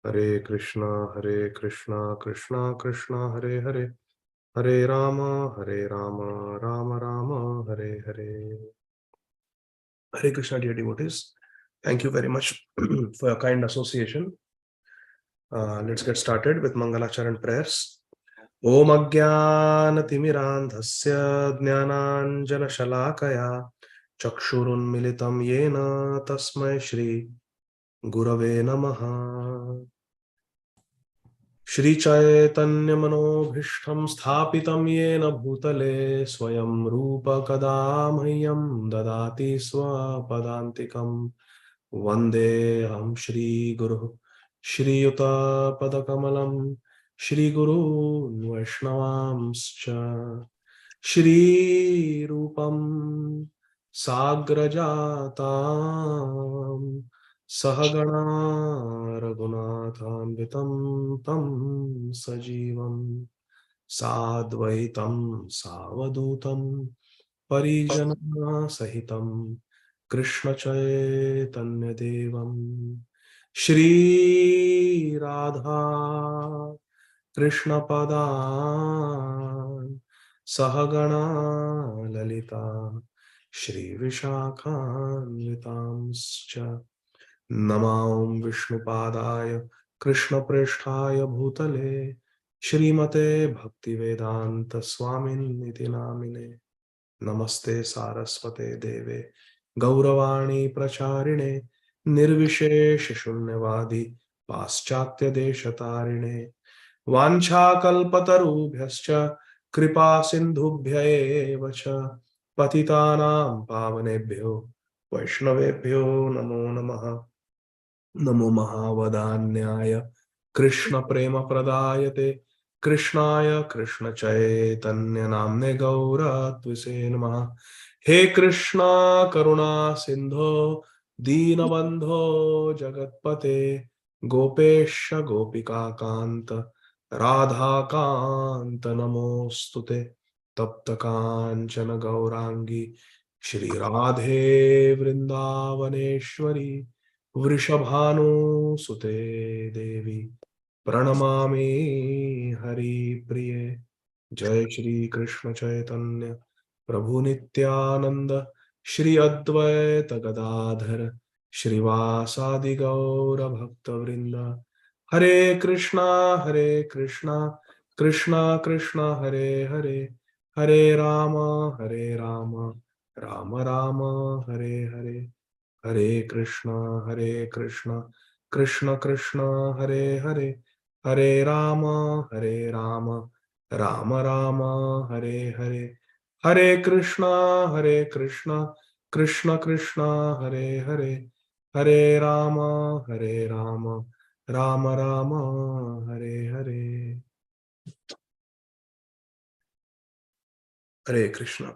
Hare Krishna Krishna Krishna Hare Hare, Hare Rama Rama Rama Hare Hare. Hare Krishna, dear devotees. Thank you very much for your kind association. Let's get started with Mangalacharan prayers. Om Ajnanatimidandhasya Jnananjanashalakaya Chakshurunmilitam Yena Tasmai Shri Gurave Namaha. Shri Chaitanya Manobhishtam Sthapitam Yena Bhutale Swayam Rupa Kadamahyam Dadati Swapadantikam Vande Ham Shri Guru Shri Yuta Padakamalam Shri Guru Vaishnavamscha Shri Rupam Sagrajatam Sahagana Raghunathanvitam Tam Sajivam Sadvaitam Savadutam Parijana Sahitam Krishna Chaitanya Devam Shri Radha Krishna Padan Sahagana Lalita Shri Vishakhanvitamscha Namam Vishnupadaya Krishna Presthaya Bhutale Srimate Bhaktivedanta Swamin Niti Namine Namaste Saraswate Deve Gauravani Pracharine Nirvishesha Shunyavadi Paschatya Deshatarine Vancha Kalpatarubhyascha Kripa Sindhubhya eva cha Patitanam Pavanebhyo Vaishnavebhyo Namo Namaha Namo Mahavadanyaya Krishna Prema Pradayate Krishnaya Krishna Chaitanya Namne Gaura Tvise Namaha. He Krishna Karuna Sindho Deenabandho Jagatpate Gopesha Gopika Kanta Radha Kanta Namostute Tapta Kanchana Gaurangi Shri Radhe Vrindavaneshwari Vrishabhanu Sute Devi Pranamami Hari Priye. Jai Shri Krishna Chaitanya Prabhu Nityananda Shri Advaita Gadādhara Shrivasadi Gaura Bhakta Vrinda. Hare Krishna Krishna Krishna Hare Hare, Hare Rama Rama Rama Hare Hare, Hare Krishna Krishna Krishna Hare Hare, Hare Rama Rama Rama Hare Hare, Hare Krishna Krishna Krishna Hare Hare, Hare Rama Rama Rama Hare Hare. Hare Krishna.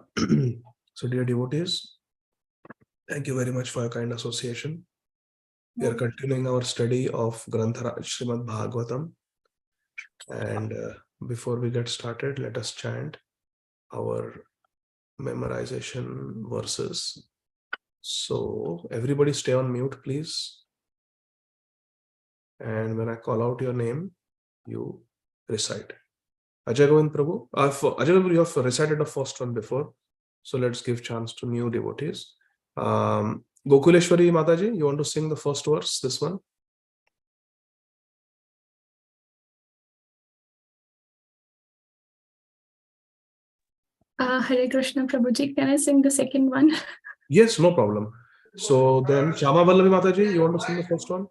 So dear devotees, thank you very much for your kind association. We are continuing our study of Granthara Srīmad Bhāgavatam. And before we get started, let us chant our memorization verses. So everybody stay on mute, please. And when I call out your name, you recite. Ajay Govind Prabhu, Ajay Govind, you have recited the first one before. So let's give chance to new devotees. Gokuleshwari Mataji, you want to sing the first verse, this one? Hare Krishna Prabhuji, can I sing the second one? Yes, no problem. So then Shama Vallavi Mataji, you want to sing the first one?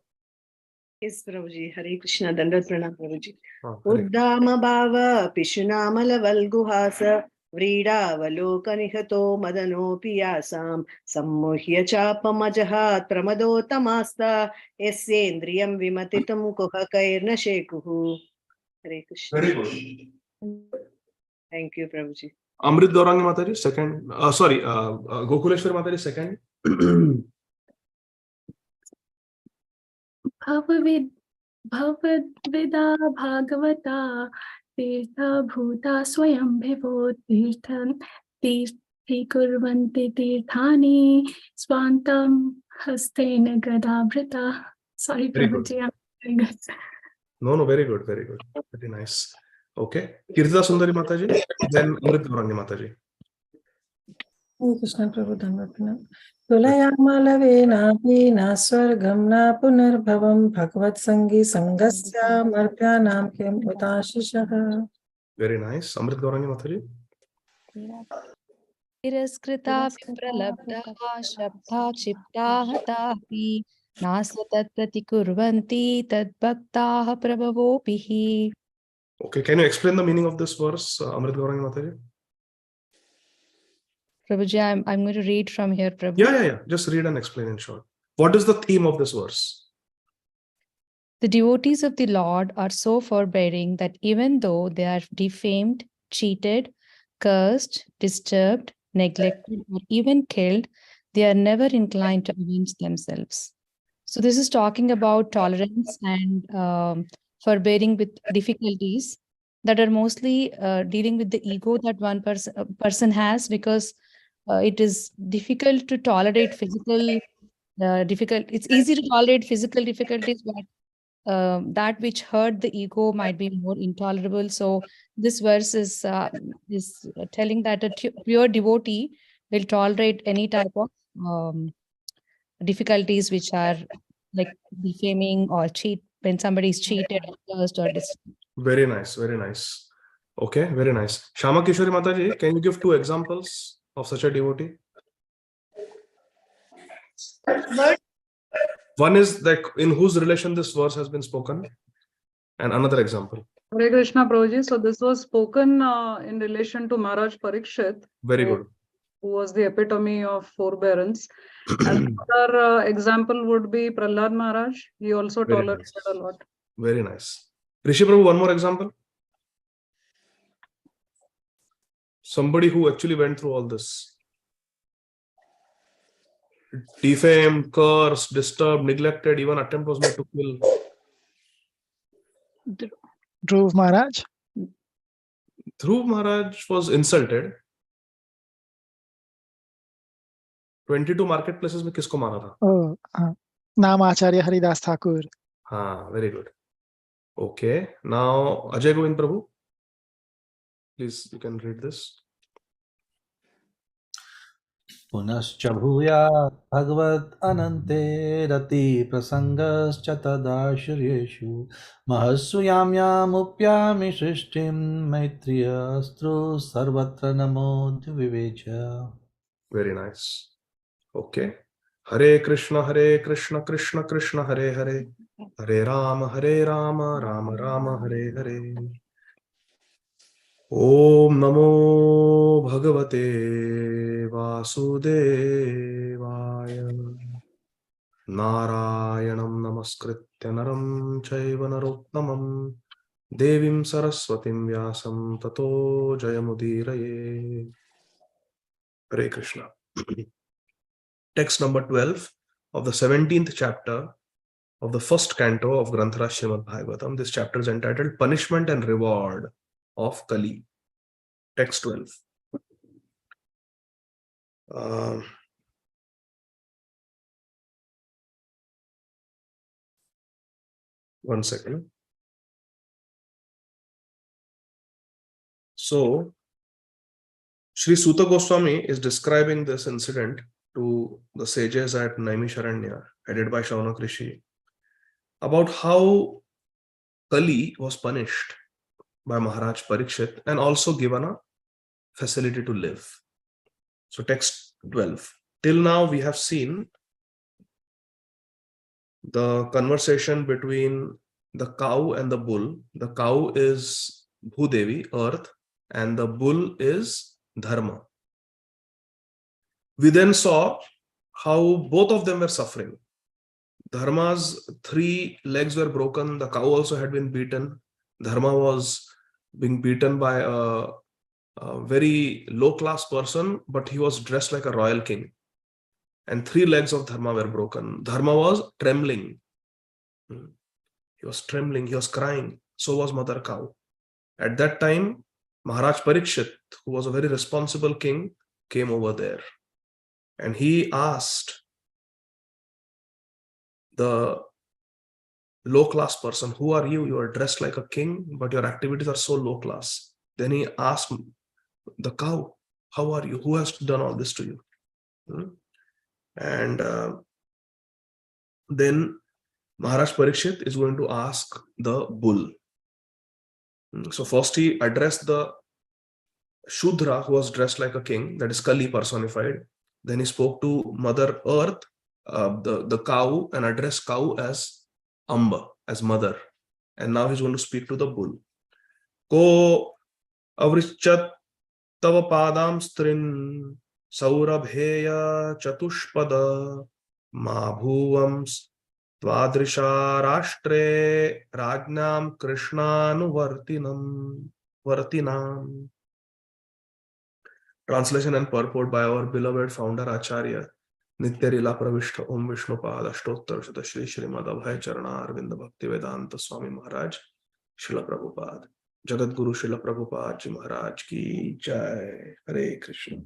Yes, Prabhuji. Hare Krishna, Dandat Pranam Prabhuji. Uddama Bhava Pishunamala Valguhasa Vrida Valokanihato Madano Piyasam Sammuhya Chapamajahat Pramado Tamasta Esendriyam Vimatitam Kuhakairna Shekuhu. Hare Krishna. Very good. Thank you, Prabhuji. Amrit Daurangi Mataji, second. Gokuleshwari Mataji, second. Bhavadvida Bhagavata Tirtha Bhuta Swayambhivo Tirthi Kurvanti Tirthani Swantam Hastena Gadabhrita. Sorry, Prabhuji. Very good. No, very good, very good. Very nice. Okay. Kirtida Sundari Mataji, then Amrit Gaurangi Mataji. Hare Krishna Prabhu Dhanvatana. Tulayamalavena swargam na punarbhavam bhagavad sangi sangasya martyanam kim utashishaha. Very nice. Amrit Gaurangi Mataji. तिरस्कृता प्रलब्धाः शब्दा क्षिप्ताः तापि नास्य तत्प्रतिकुर्वन्ति तद्भक्ताः प्रभवोऽपिः. Okay, can you explain the meaning of this verse, Amrit Gaurangi Mataji? Prabhuji, I'm going to read from here, Prabhu. Yeah. Just read and explain in short. What is the theme of this verse? The devotees of the Lord are so forbearing that even though they are defamed, cheated, cursed, disturbed, neglected, or even killed, they are never inclined to avenge themselves. So this is talking about tolerance and forbearing with difficulties that are mostly dealing with the ego that one person has, because it is difficult to tolerate physical it's easy to tolerate physical difficulties, but that which hurt the ego might be more intolerable. So this verse is telling that a pure devotee will tolerate any type of difficulties which are like defaming or cheat, when somebody is cheated or cursed or Very nice, very nice. Okay, very nice. Shama Kishori Mataji, can you give 2 examples of such a devotee? One is that in whose relation this verse has been spoken, and another example. Hare Krishna Prabhuji. So this was spoken in relation to Maharaj Parikshit, Very good. who was the epitome of forbearance. And another example would be Prahlad Maharaj. He also Very tolerated nice. a lot. Very nice. Rishi Prabhu, one more example. Somebody who actually went through all this. Defamed, cursed, disturbed, neglected, even attempt was made to kill. Dhruv Maharaj. Dhruv Maharaj was insulted. 22 marketplaces में किसको मारा था? Oh, Naam Acharya Haridas Thakur. Very good. Okay. Now, Ajay Govind Prabhu, please, you can read this. पुनश्च भूयात् भगवद् अनन्ते रति प्रसङ्गश्च तदाश्रयेषु महस्सु याम्यामुप्यामि सृष्टिं मैत्र्यस्त्रु सर्वत्र नमोऽद्य विवेच. Very nice. Okay. Hare Krishna, Krishna Krishna, Hare Hare, Hare Rama, Rama Rama, Hare Hare. Om Namo Bhagavate Vasudevaya. Narayanam Namaskritya Naram Chaiva Narottamam Devim Saraswatim Vyasam Tato Jayamudiraye. Hare Krishna. Text number 12 of the 17th chapter of the first canto of Granthara Srimad Bhāgavatam. This chapter is entitled Punishment and Reward of Kali. Text 12. One second. So, Sri Suta Goswami is describing this incident to the sages at Naimisharanya, headed by Shaunak Rishi, about how Kali was punished by Maharaj Parikshit and also given a facility to live. So text 12. Till now we have seen the conversation between the cow and the bull. The cow is Bhudevi, earth, and the bull is Dharma. We then saw how both of them were suffering. Dharma's 3 legs were broken. The cow also had been beaten. Dharma was being beaten by a very low-class person, but he was dressed like a royal king. And 3 legs of Dharma were broken. Dharma was trembling. He was trembling. He was crying. So was Mother Cow. At that time, Maharaj Parikshit, who was a very responsible king, came over there. And he asked the low class person. Who are you? You are dressed like a king, but your activities are so low class. Then he asked the cow, how are you? Who has done all this to you? And then Maharaj Parikshit is going to ask the bull. So first he addressed the Shudra who was dressed like a king, that is Kali personified. Then he spoke to Mother Earth, the cow, and addressed cow as Amba, as mother. And now he's going to speak to the bull. Ko avrichat tava padam strin saurabheya chatushpada ma bhuvams tvadrisha rashtre rajnam krishnanu Translation and purport by our beloved founder Acharya Nityarila Pravishta Om Vishnu Pada Ashtottar Shata Shri Srīmad Abhay Charana Arvinda Bhakti Vedanta Swami Maharaj Srila Prabhupada Jagat Guru Srila Prabhupada Ji Maharaj Ki Jai. Hare Krishna.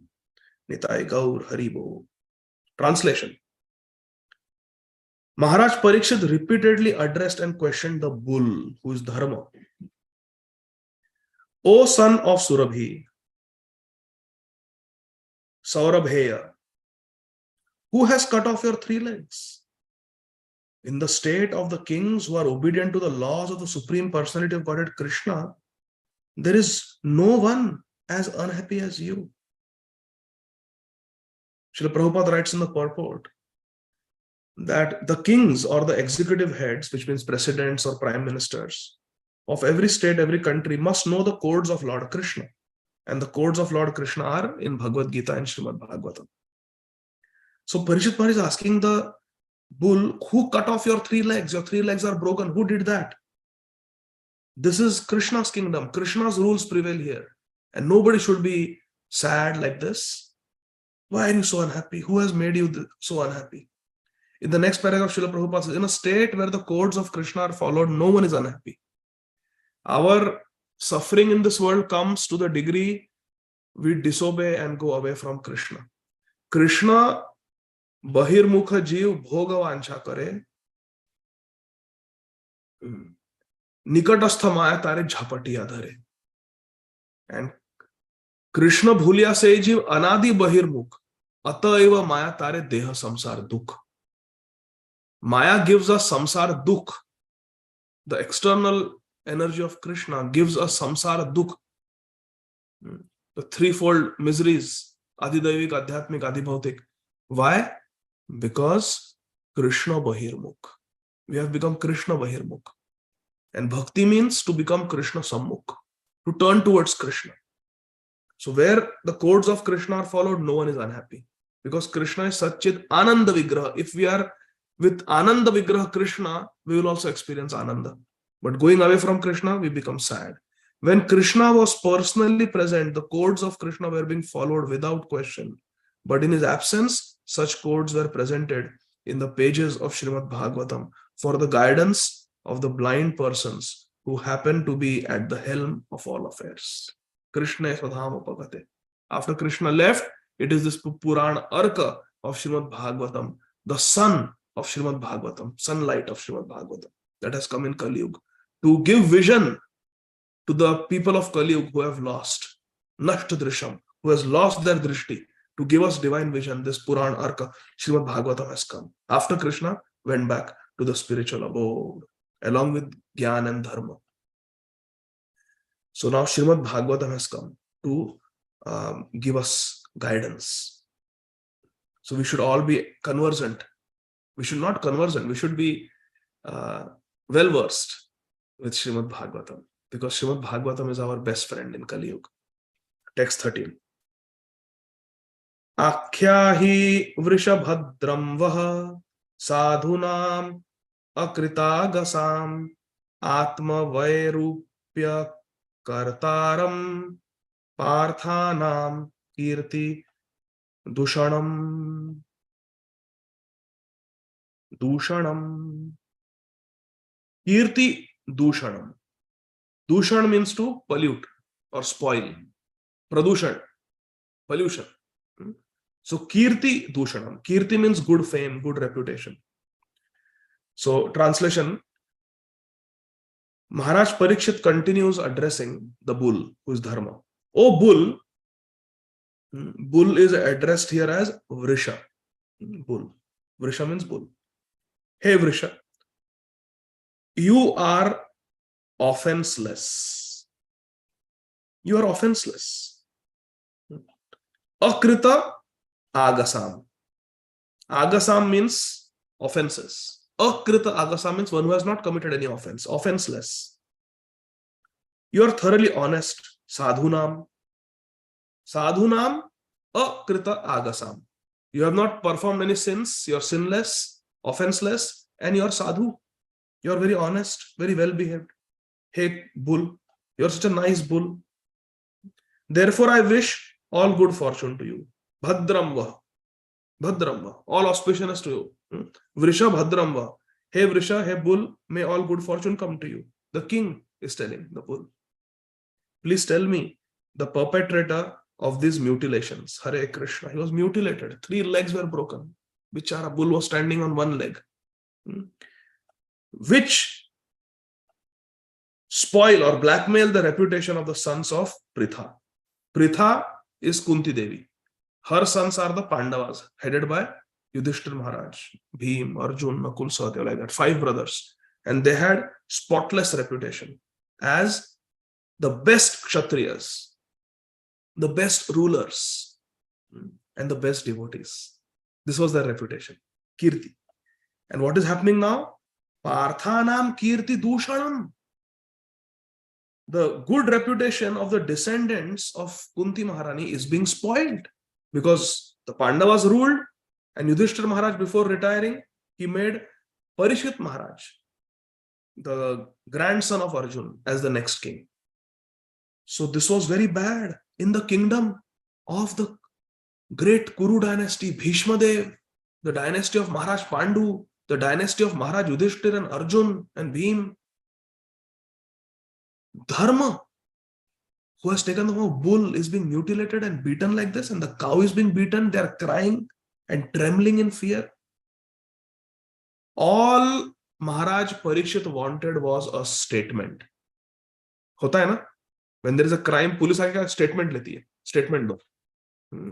Nitai Gaur Haribo. Translation. Maharaj Parikshit repeatedly addressed and questioned the bull, who is Dharma. O son of Surabhi, Saurabheya, who has cut off your 3 legs? In the state of the kings who are obedient to the laws of the Supreme Personality of Godhead Krishna, there is no one as unhappy as you. Srila Prabhupada writes in the purport that the kings or the executive heads, which means presidents or prime ministers of every state, every country, must know the codes of Lord Krishna. And the codes of Lord Krishna are in Bhagavad Gita and Srīmad Bhāgavatam. So Parikshit Maharaj is asking the bull, who cut off your 3 legs? Your 3 legs are broken. Who did that? This is Krishna's kingdom. Krishna's rules prevail here. And nobody should be sad like this. Why are you so unhappy? Who has made you so unhappy? In the next paragraph, Srila Prabhupada says, in a state where the codes of Krishna are followed, no one is unhappy. Our suffering in this world comes to the degree we disobey and go away from Krishna. Krishna bahirmukha jeev bhoga vancha kare, nikatastha maya tare jhapatiya dhare. And Krishna bhuliya se jeev anadi bahirmukh, ataiva maya tare deha samsar dukh. Maya gives us samsar dukh. The external energy of Krishna gives us samsara dukh, the 3-fold miseries, adidavik, adhyatmik, adibhautik. Why? Because Krishna bahirmukh. We have become Krishna bahirmukh. And bhakti means to become Krishna sammukh, to turn towards Krishna. So where the codes of Krishna are followed, no one is unhappy. Because Krishna is Satchit Ananda Vigraha. If we are with Ananda Vigraha Krishna, we will also experience Ananda. But going away from Krishna, we become sad. When Krishna was personally present, the codes of Krishna were being followed without question. But in his absence, such codes were presented in the pages of Srīmad Bhāgavatam for the guidance of the blind persons who happen to be at the helm of all affairs. Krishna Swadhama Pavate. After Krishna left, it is this Purana Arka of Srīmad Bhāgavatam, the sun of Srīmad Bhāgavatam, sunlight of Srīmad Bhāgavatam, that has come in Kali Yuga to give vision to the people of Kali Yuga who have lost, Nashta Drisham, who has lost their drishti, to give us divine vision. This Purana Arka, Srīmad Bhāgavatam has come. After Krishna went back to the spiritual abode, along with Gyan and Dharma. So now Srīmad Bhāgavatam has come to give us guidance. So we should all be conversant. We should not conversant. We should be well-versed with Srīmad Bhāgavatam, because Srīmad Bhāgavatam is our best friend in Kali Yuga. Text 13. Akhyahi vrishabhadram vaha sadhunam akritagasam atma vairupya kartaram parthanam kirti dushanam. Kirti dushanam. Dushan means to pollute or spoil. Pradushan, pollution. So Kirti dushanam. Kirti means good fame, good reputation. So translation, Maharaj Parikshit continues addressing the bull, who is Dharma. Oh bull, bull is addressed here as Vrisha. Bull. Vrisha means bull. Hey Vrisha, you are offenseless. You are offenseless. Akrita agasam. Agasam means offenses. Akrita agasam means one who has not committed any offense. Offenseless. You are thoroughly honest. Sadhunam. Sadhunam akrita agasam. You have not performed any sins. You are sinless, offenseless, and you are sadhu. You are very honest, very well behaved. Hey bull, you are such a nice bull. Therefore, I wish all good fortune to you. Bhadramva. Bhadramva. All auspicious to you. Vrisha Bhadramva. Hey Vrisha, hey bull, may all good fortune come to you. The king is telling the bull. Please tell me the perpetrator of these mutilations. Hare Krishna. He was mutilated. 3 legs were broken. Bichara bull was standing on 1 leg. Which spoil or blackmail the reputation of the sons of Pritha. Pritha is Kunti Devi. Her sons are the Pandavas, headed by Yudhishthir Maharaj, Bhim, Arjun, Nakul, Sahadev, like that. 5 brothers. And they had spotless reputation as the best Kshatriyas, the best rulers, and the best devotees. This was their reputation. Kirti. And what is happening now? Parthanam Kirti Dushanam. The good reputation of the descendants of Kunti Maharani is being spoiled because the Pandavas ruled, and Yudhishthira Maharaj, before retiring, he made Parishit Maharaj, the grandson of Arjun, as the next king. So this was very bad in the kingdom of the great Kuru dynasty, Bhishma Dev, the dynasty of Maharaj Pandu, the dynasty of Maharaj Yudhishthira and Arjun and Bhim. Dharma, who has taken the form of bull, is being mutilated and beaten like this, and the cow is being beaten. They are crying and trembling in fear. All Maharaj Parikshit wanted was a statement. Hota hai na? When there is a crime, police aake statement leti hai. Statement do.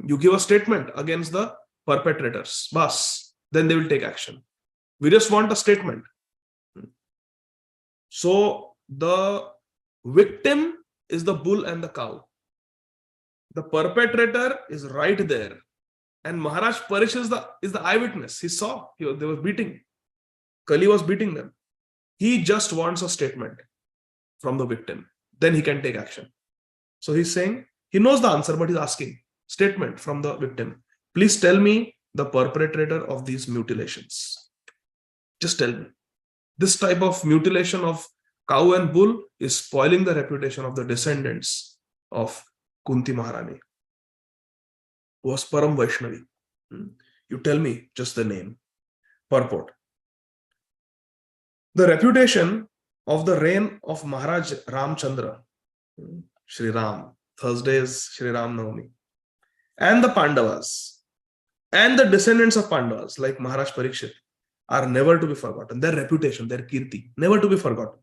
You give a statement against the perpetrators. Bas. Then they will take action. We just want a statement. So the victim is the bull and the cow. The perpetrator is right there. And Maharaj Parikshit is the eyewitness. He saw. They were beating. Kali was beating them. He just wants a statement from the victim. Then he can take action. So he's saying, he knows the answer, but he's asking, statement from the victim. Please tell me the perpetrator of these mutilations. Just tell me. This type of mutilation of cow and bull is spoiling the reputation of the descendants of Kunti Maharani, who was Param Vaishnavi. You tell me just the name. Purport. The reputation of the reign of Maharaj Ramchandra, Shri Ram, Thursday is Shri Ram Navami, and the Pandavas, and the descendants of Pandavas like Maharaj Parikshit are never to be forgotten. Their reputation, their kirti, never to be forgotten.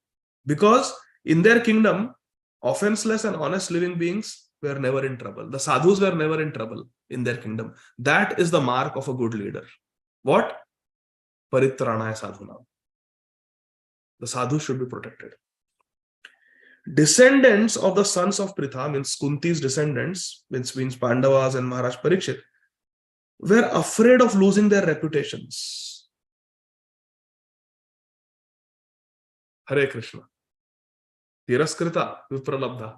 Because in their kingdom, offenseless and honest living beings were never in trouble. The sadhus were never in trouble in their kingdom. That is the mark of a good leader. What? Paritranaya sadhunam. The sadhus should be protected. Descendants of the sons of Pritha, means Kunti's descendants, means Pandavas and Maharaj Parikshit, were afraid of losing their reputations. Hare Krishna. Tiraskrita vipralabdha.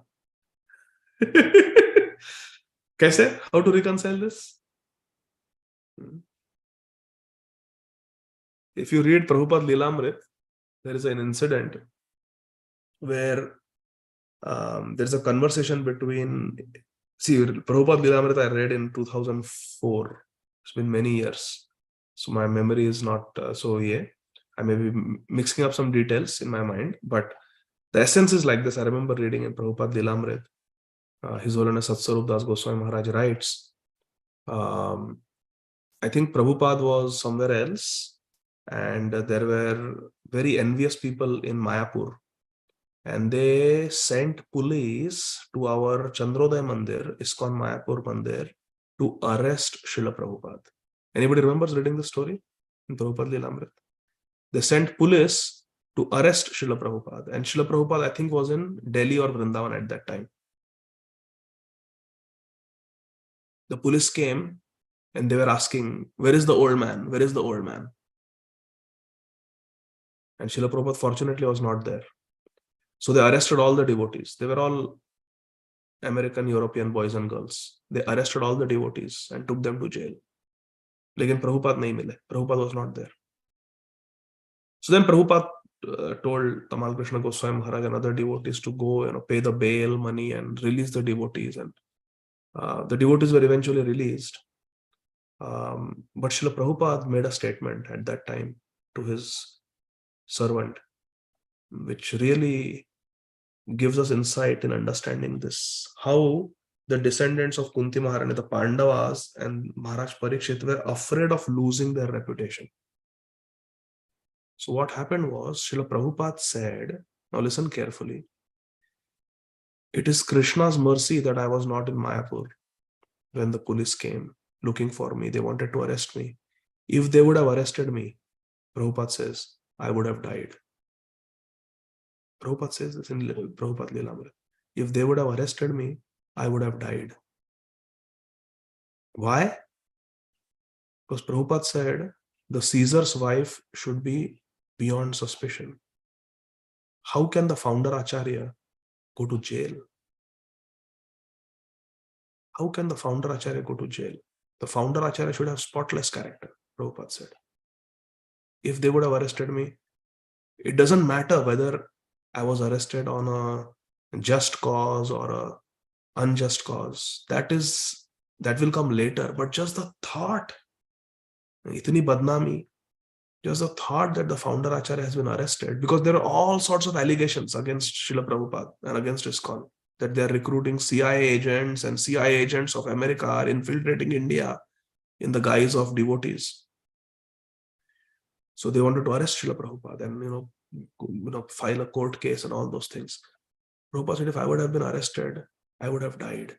Kaise? How to reconcile this? If you read Prabhupada Lilamrit, there is an incident where there's a conversation between, Prabhupada Lilamrit I read in 2004. It's been many years. So my memory is not so I may be mixing up some details in my mind, but the essence is like this. I remember reading in Prabhupada Lilamrit, His Holiness Satswarup Das Goswami Maharaj writes, I think Prabhupada was somewhere else, and there were very envious people in Mayapur and they sent police to our Chandrodaya Mandir, ISKCON Mayapur Mandir, to arrest Srila Prabhupada. Anybody remembers reading the story in Prabhupada Lilamrit? They sent police to arrest Srila Prabhupada, and Srila Prabhupada, I think, was in Delhi or Vrindavan at that time. The police came and they were asking, where is the old man? Where is the old man? And Srila Prabhupada fortunately was not there. So they arrested all the devotees. They were all American, European boys and girls. They arrested all the devotees and took them to jail. Lekin Prabhupada nahi mile. Prabhupada was not there. So then Prabhupada told Tamal Krishna Goswami Maharaj and other devotees to go, pay the bail money and release the devotees. And the devotees were eventually released. But Srila Prabhupada made a statement at that time to his servant, which really gives us insight in understanding this, how the descendants of Kunti Maharani, the Pandavas and Maharaj Parikshit, were afraid of losing their reputation. So what happened was, Srila Prabhupada said, now listen carefully, it is Krishna's mercy that I was not in Mayapur when the police came looking for me. They wanted to arrest me. If they would have arrested me, Prabhupada says, I would have died. Prabhupada says this in Prabhupada Lilamrit. If they would have arrested me, I would have died. Why? Because Prabhupada said the Caesar's wife should be beyond suspicion. How can the founder Acharya go to jail? How can the founder Acharya go to jail? The founder Acharya should have spotless character, Prabhupada said. If they would have arrested me, it doesn't matter whether I was arrested on a just cause or a unjust cause. That will come later. But just the thought, itni badnami, just the thought that the founder Acharya has been arrested, because there are all sorts of allegations against Srila Prabhupada and against ISKCON, that they are recruiting CIA agents and CIA agents of America are infiltrating India in the guise of devotees. So they wanted to arrest Srila Prabhupada and file a court case and all those things. Prabhupada said, if I would have been arrested, I would have died.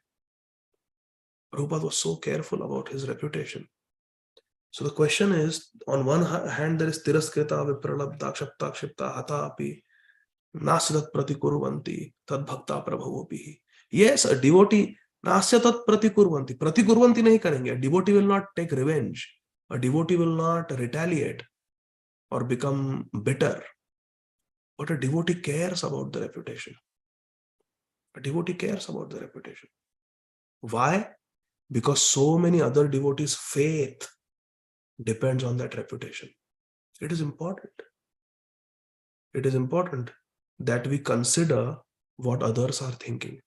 Prabhupada was so careful about his reputation. So the question is, on one hand, there is tiraskrita, vipralabdha, kshapta, kshipta, hata api, nasyatat pratikurvanti, tad bhakta prabhavopihi. Yes, a devotee, nasyatat pratikurvanti. Pratikurvanti nahi karenge. A devotee will not take revenge. A devotee will not retaliate or become bitter. But a devotee cares about the reputation. A devotee cares about the reputation. Why? Because so many other devotees' faith depends on that reputation. It is important. It is important that we consider what others are thinking.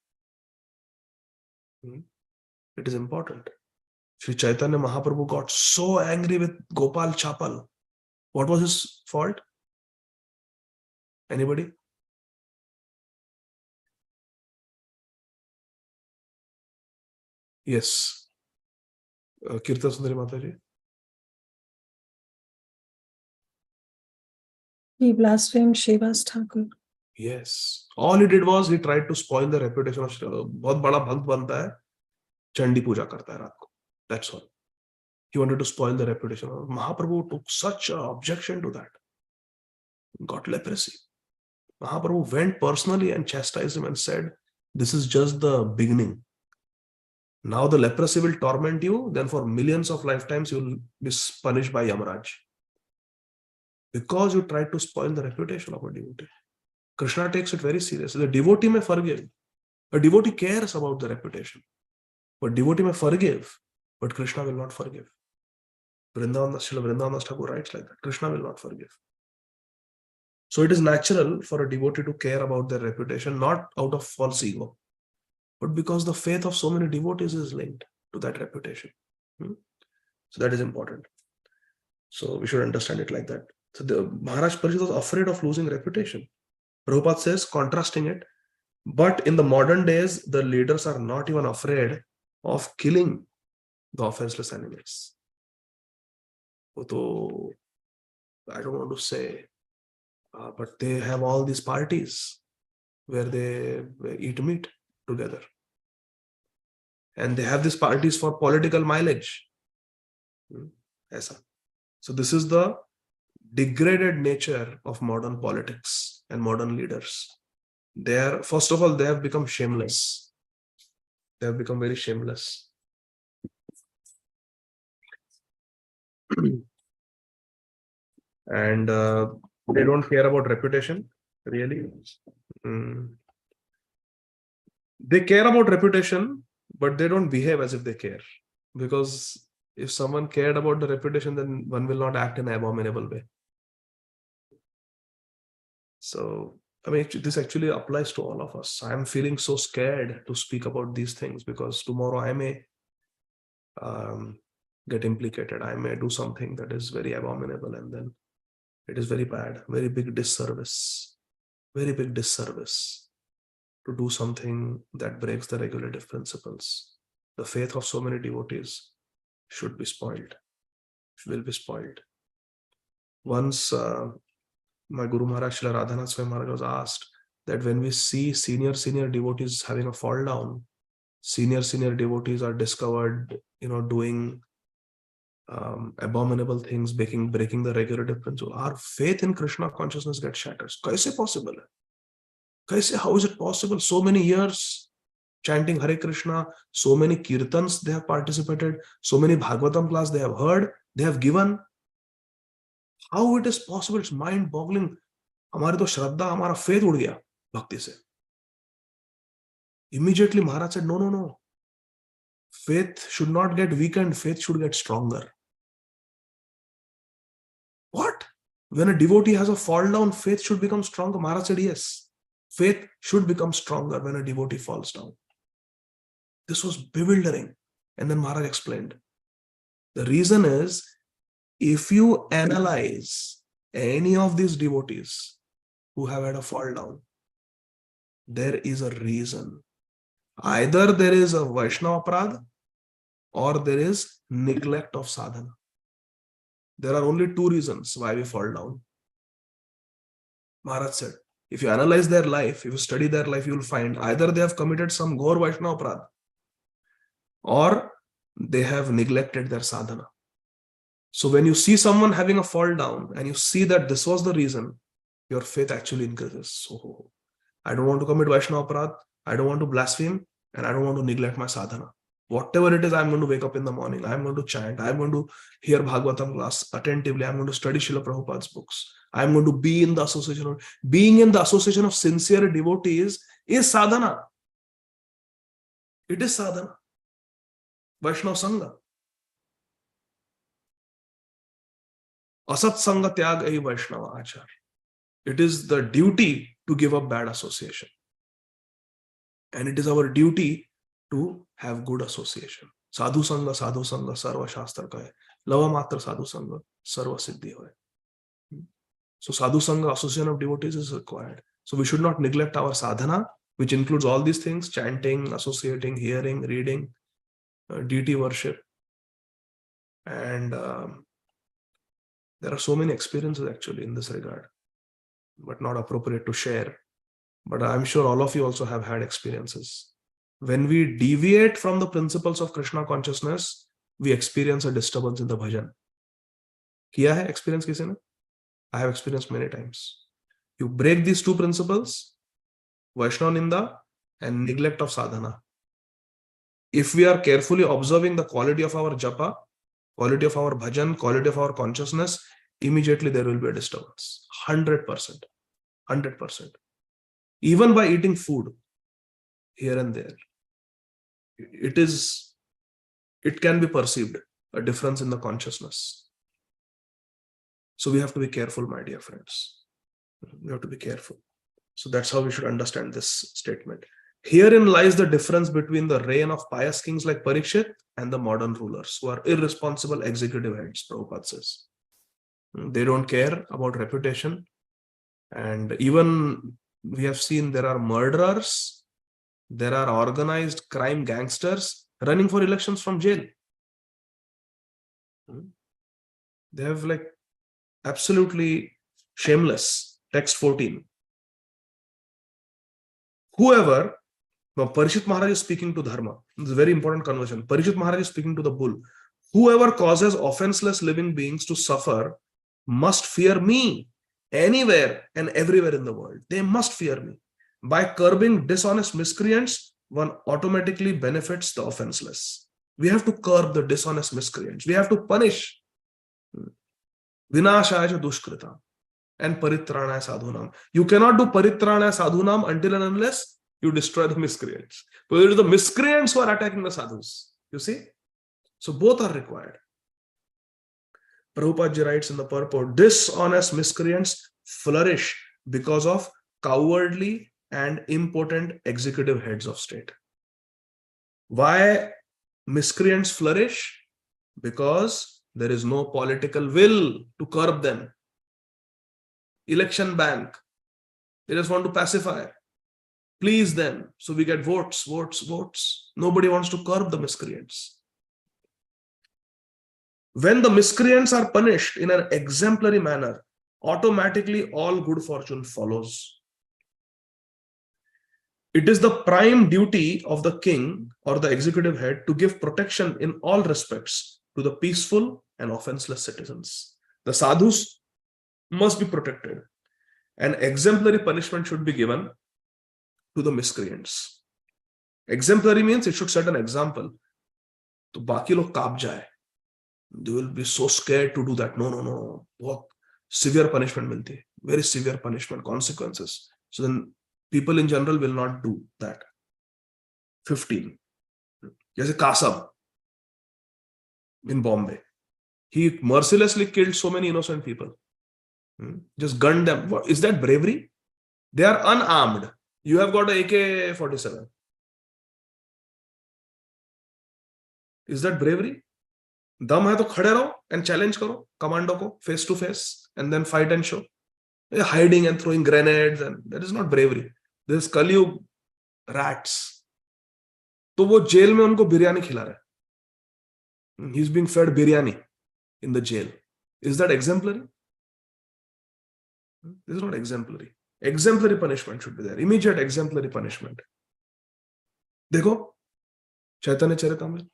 It is important. Sri Chaitanya Mahaprabhu got so angry with Gopal Chapal. What was his fault? Anybody? Yes. Kirtan Sundari Mataji. He blasphemed Srivas Thakur. Yes. All he did was he tried to spoil the reputation of Sri. बहुत बड़ा भक्त बनता है, चंडी पूजा करता है रात को. That's all. He wanted to spoil the reputation. Mahaprabhu took such an objection to that. Got leprosy. Mahaprabhu went personally and chastised him and said, this is just the beginning. Now the leprosy will torment you, then for millions of lifetimes you will be punished by Yamaraj. Because you tried to spoil the reputation of a devotee. Krishna takes it very seriously. The devotee may forgive. A devotee cares about the reputation. But devotee may forgive, but Krishna will not forgive. Srila Vrindavan Thakur writes like that. Krishna will not forgive. So it is natural for a devotee to care about their reputation, not out of false ego, but because the faith of so many devotees is linked to that reputation. So that is important. So we should understand it like that. So the Maharaj Parikshit was afraid of losing reputation. Prabhupada says, contrasting it, but in the modern days, the leaders are not even afraid of killing the offenseless animals. So, I don't want to say, but they have all these parties where they eat meat together. And they have these parties for political mileage. So this is the degraded nature of modern politics and modern leaders. First of all, they have become shameless. They have become very shameless. And they don't care about reputation, really. They care about reputation, but they don't behave as if they care. Because if someone cared about the reputation, then one will not act in an abominable way. So, I mean, this actually applies to all of us. I'm feeling so scared to speak about these things because tomorrow I may get implicated. I may do something that is very abominable, and then it is very bad, very big disservice to do something that breaks the regulative principles. The faith of so many devotees should be spoiled, will be spoiled. Once my Guru Maharaj, Srila Radhanath Swami Maharaj, was asked that when we see senior devotees having a fall down, senior devotees are discovered, doing abominable things, breaking the regulative principle, our faith in Krishna consciousness gets shattered. Kaise possible? How is it possible? So many years chanting Hare Krishna, so many kirtans they have participated, so many Bhagavatam class they have heard, they have given. How it is possible? It's mind-boggling. हमारी तो श्रद्धा, हमारा faith उड़ गया भक्ति से. Immediately Maharaj said, no. Faith should not get weakened. Faith should get stronger. What? When a devotee has a fall down, faith should become stronger. Maharaj said, yes. Faith should become stronger when a devotee falls down. This was bewildering. And then Maharaj explained. The reason is, if you analyze any of these devotees who have had a fall down, there is a reason. Either there is a Vaishnava aparadha or there is neglect of sadhana. There are only two reasons why we fall down. Maharaj said, if you analyze their life, if you study their life, you will find either they have committed some Gaur Vaishnava aparadha or they have neglected their sadhana. So when you see someone having a fall down and you see that this was the reason, your faith actually increases. So I don't want to commit Vaishnava aparadha, I don't want to blaspheme, and I don't want to neglect my sadhana. Whatever it is, I'm going to wake up in the morning, I'm going to chant, I'm going to hear Bhagavatam class attentively, I'm going to study Srila Prabhupada's books, I'm going to be in the association of, being in the association of sincere devotees is sadhana. It is sadhana. Vaishnava Sangha. Asat Sangha Tyag Ahi Vaishnava Achar. It is the duty to give up bad association. And it is our duty to have good association. Sadhu Sangha, Sarva Shastra ka hai. Lava Matra Sadhu Sangha, Sarva Siddhi hai. So Sadhu Sangha, association of devotees, is required. So we should not neglect our sadhana, which includes all these things: chanting, associating, hearing, reading, deity worship. And there are so many experiences actually in this regard, but not appropriate to share. But I'm sure all of you also have had experiences. When we deviate from the principles of Krishna consciousness, we experience a disturbance in the bhajan. Kiya hai experience kisi ne? I have experienced many times. You break these two principles, Vaishnava Ninda and neglect of sadhana. If we are carefully observing the quality of our japa, quality of our bhajan, quality of our consciousness, immediately there will be a disturbance. 100%. 100%. Even by eating food here and there, it can be perceived, a difference in the consciousness. So we have to be careful, my dear friends. We have to be careful. So that's how we should understand this statement. Herein lies the difference between the reign of pious kings like Parikshit and the modern rulers who are irresponsible executive heads, Prabhupada says. They don't care about reputation. And even we have seen there are murderers, there are organized crime gangsters running for elections from jail. They have like absolutely shameless. Text 14. whoever, now Parishit Maharaj is speaking to Dharma. This is a very important conversion. Parishit Maharaj is speaking to the bull. Whoever causes offenseless living beings to suffer must fear me anywhere and everywhere in the world. They must fear me. By curbing dishonest miscreants, one automatically benefits the offenseless. We have to curb the dishonest miscreants. We have to punish vinashaya dushkrita and paritranaya sadhunam. You cannot do paritranaya sadhunam until and unless you destroy the miscreants. Because it is the miscreants who are attacking the sadhus. You see? So both are required. Prabhupada ji writes in the purport, dishonest miscreants flourish because of cowardly and impotent executive heads of state. Why miscreants flourish? Because there is no political will to curb them. Election bank. They just want to pacify, please them, so we get votes, votes, votes. Nobody wants to curb the miscreants. When the miscreants are punished in an exemplary manner, automatically all good fortune follows. It is the prime duty of the king or the executive head to give protection in all respects to the peaceful and offenseless citizens. The sadhus must be protected, and exemplary punishment should be given to the miscreants. Exemplary means it should set an example. तो बाकी लोग कांप जाए. They will be so scared to do that. No. बहुत severe punishment मिलती है. Very severe punishment, consequences. So then people in general will not do that. 15. जैसे कासब in Bombay. He mercilessly killed so many innocent people. Just gunned them. What, is that bravery? They are unarmed. You have got an AK-47. Is that bravery? दम है तो खड़े रहो and challenge करो commando को face to face and then fight and show. Hiding and throwing grenades, and that is not bravery. This is Kaliyug rats. तो वो jail में उनको बिरयानी खिला रहा है. He's being fed biryani in the jail. Is that exemplary? This is not exemplary. Exemplary punishment should be there. Immediate exemplary punishment. देखो Chaitanya Charitamrita.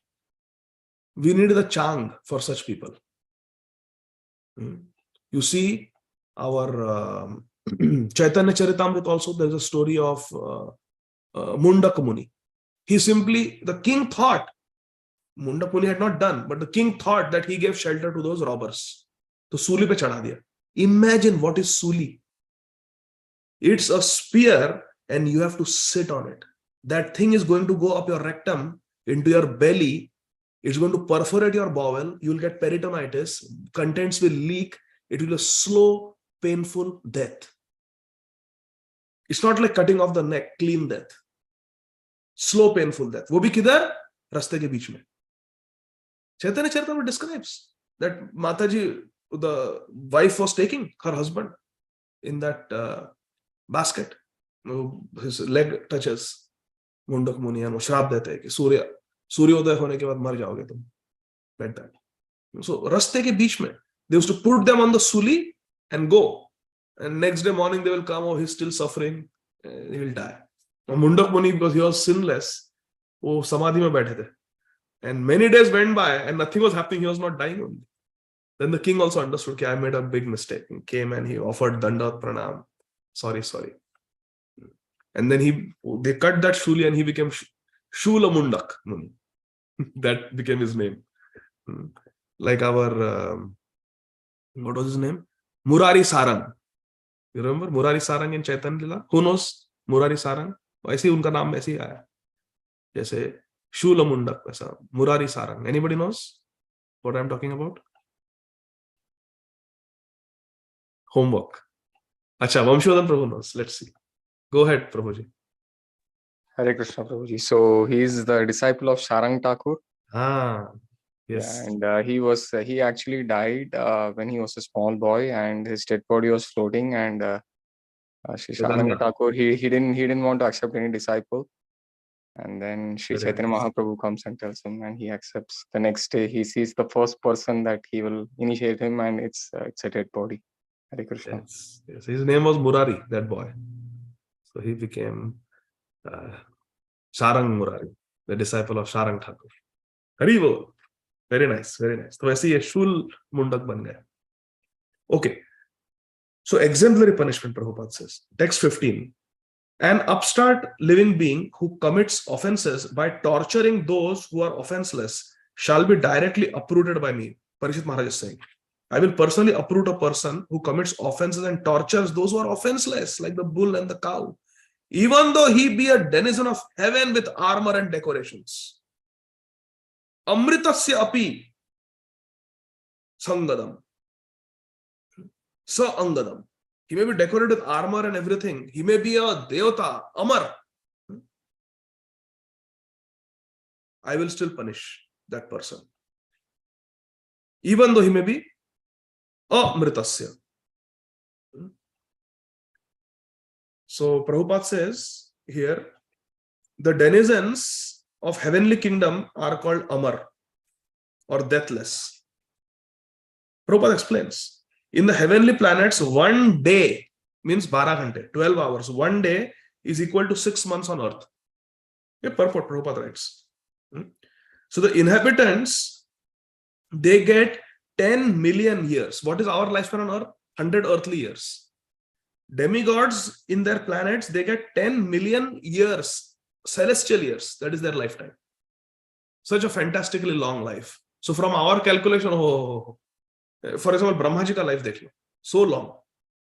We need the chang for such people. You see our Chaitanya Charitamrita also, there's a story of Mundak Muni. He simply, the king thought, Mundak Muni had not done, but the king thought that he gave shelter to those robbers. So Suli pe chadha diya. Imagine what is Suli. It's a spear and you have to sit on it. That thing is going to go up your rectum, into your belly. It's going to perforate your bowel. You'll get peritonitis. Contents will leak. It will be a slow, painful death. It's not like cutting off the neck, clean death. Slow, painful death. वो भी किधर? रास्ते के बीच में. Chaitanya Charitamrita describes that Mataji, the wife was taking her husband in that basket. His leg touches Mundak Muni and वो श्राप देते हैं कि सूर्योदय होने के बाद मर जाओगे तुम. Like that. So रास्ते के बीच में, they used to put them on the suli and go. And next day morning they will come, oh, he's still suffering, he will die. Now, Mundak Muni, because he was sinless, वो समाधि में बैठे थे. And many days went by and nothing was happening, he was not dying only. Then the king also understood that I made a big mistake. He came and he offered Dandavat Pranam. Sorry. And then they cut that shuli and he became Shula Mundak Muni. That became his name. Like our, what was his name? Murari Sarang. You remember Murari Sarang in Chaitanya Lila? Who knows Murari Sarang? ऐसे ही उनका नाम ऐसे ही आया. जैसे Shula Mundak वैसा Murari Sarang. Anybody knows what I'm talking about? Homework. Acha, Vamshodhan Prabhu knows. Let's see. Go ahead, Prabhuji. Hare Krishna, Prabhuji. So he's the disciple of Sarang Thakur. Yes. Yeah, and he actually died when he was a small boy, and his dead body was floating. And Sri Saranga Thakur, he didn't want to accept any disciple. And then Sri Chaitanya Mahaprabhu comes and tells him, and he accepts. The next day, he sees the first person that he will initiate him, and it's a dead body. Hare Krishna. Yes. His name was Murari, that boy. So he became Sarang Murari, the disciple of Sarang Thakur. Haribo. Very nice, very nice. So ऐसे ये शूल मुंडक बन गया. Okay. So exemplary punishment, Prabhupada says. Text 15. An upstart living being who commits offenses by torturing those who are offenseless shall be directly uprooted by me. Parishit Maharaj is saying, I will personally uproot a person who commits offenses and tortures those who are offenseless, like the bull and the cow, even though he be a denizen of heaven with armor and decorations. Amritasya api sangadam. Sa angadam. He may be decorated with armor and everything. He may be a devata, amar. I will still punish that person. Even though he may be amritasya. So Prabhupada says here, the denizens of heavenly kingdom are called amar or deathless. Prabhupada explains, in the heavenly planets, 1 day means 12 ghante, 12 hours. 1 day is equal to 6 months on earth. Purport, Prabhupada writes. So the inhabitants, they get 10 million years. What is our lifespan on earth? 100 earthly years. Demigods in their planets, they get 10 million years, celestial years. That is their lifetime. Such a fantastically long life. So from our calculation, for example, Brahma ji ka life dekh lo, so long.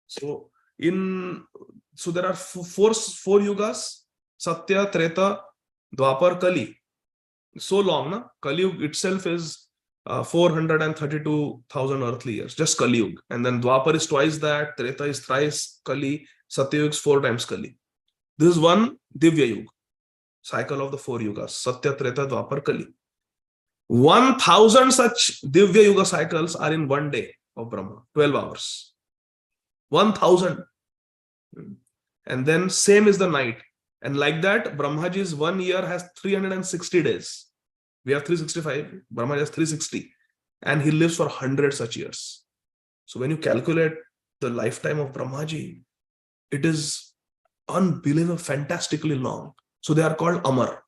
So there are four yugas: Satya, Treta, Dwapar, Kali. So long, na? Kali Yuga itself is 432,000 earthly years, just Kali Yuga. And then Dwapar is twice that, Treta is thrice Kali, Satya Yuga is 4 times Kali. This is one Divya Yuga, cycle of the 4 yugas: Satya, Treta, Dwapar, Kali. 1,000 such Divya Yuga cycles are in 1 day of Brahma, 12 hours. 1,000. And then same is the night. And like that, Brahmaji's 1 year has 360 days. We have 365. Brahmaji has 360. And he lives for 100 such years. So when you calculate the lifetime of Brahmaji, it is unbelievable, fantastically long. So they are called Amar.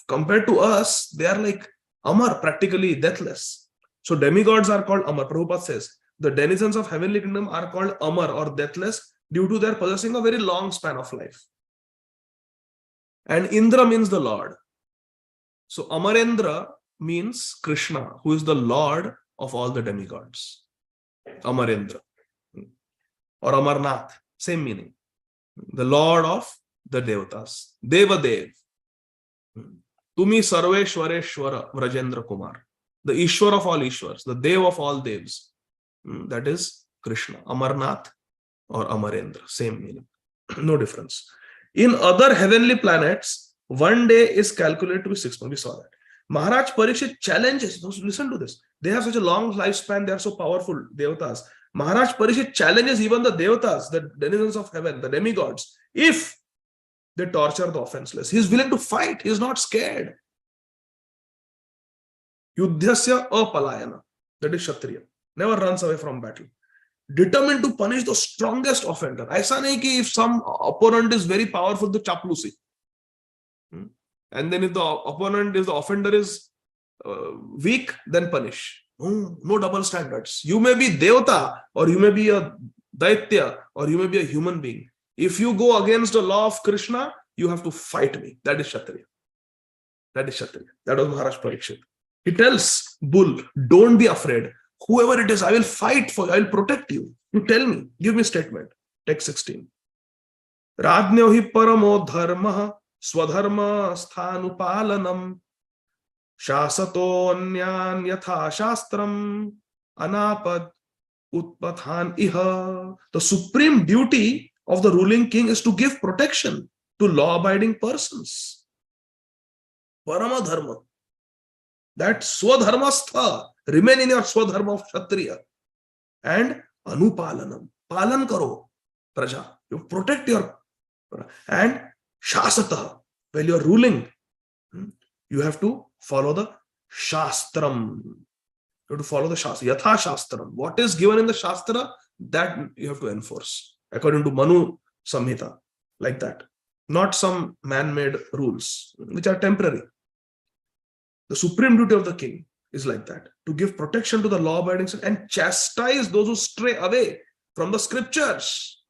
Compared to us, they are like Amar, practically deathless. So demigods are called Amar. Prabhupada says, the denizens of heavenly kingdom are called Amar or deathless due to their possessing a very long span of life. And Indra means the Lord. So Amarendra means Krishna, who is the Lord of all the demigods. Amarendra. Or Amarnath, same meaning. The Lord of the Devatas. Devadev. Tumi Sarveshwareshwara Vrajendra Kumar. The Ishwar of all Ishwars, the Dev of all Devs. That is Krishna. Amarnath or Amarendra, same meaning. No difference. In other heavenly planets, 1 day is calculated to be 6 months. We saw that. Maharaj Parikshit challenges. Listen to this. They have such a long lifespan. They are so powerful, Devatas. Maharaj Parikshit challenges even the Devatas, the denizens of heaven, the demigods, if they torture the offenseless. He is willing to fight. He is not scared. Yudhyasya apalayana. That is Kshatriya. Never runs away from battle. Determined to punish the strongest offender. Aisa nahi ki if some opponent is very powerful, to chaplusi. And then if the offender is weak, then punish. No double standards. You may be Devata, or you may be a Daitya, or you may be a human being. If you go against the law of Krishna, you have to fight me. That is Kshatriya. That is Kshatriya. That was Maharaj Parikshit. He tells Bull, don't be afraid. Whoever it is, I will fight for you. I will protect you. You tell me. Give me a statement. Text 16. Rajnyo hi paramo dharma swadharma sthanupalanam shasato anyan yatha shastram anapad utpathan iha. The supreme duty of the ruling king is to give protection to law-abiding persons. Parama dharma. That swadharmastha, remain in your swadharma of Kshatriya. And anupalanam, palan karo, praja. You protect your, and shasata, while you are ruling, you have to follow the shastram. You have to follow the shastra, yatha shastram. What is given in the shastra, that you have to enforce. According to Manu Samhita, like that. not some man-made rules, which are temporary. The supreme duty of the king is like that, to give protection to the law-abiding and chastise those who stray away from the scriptures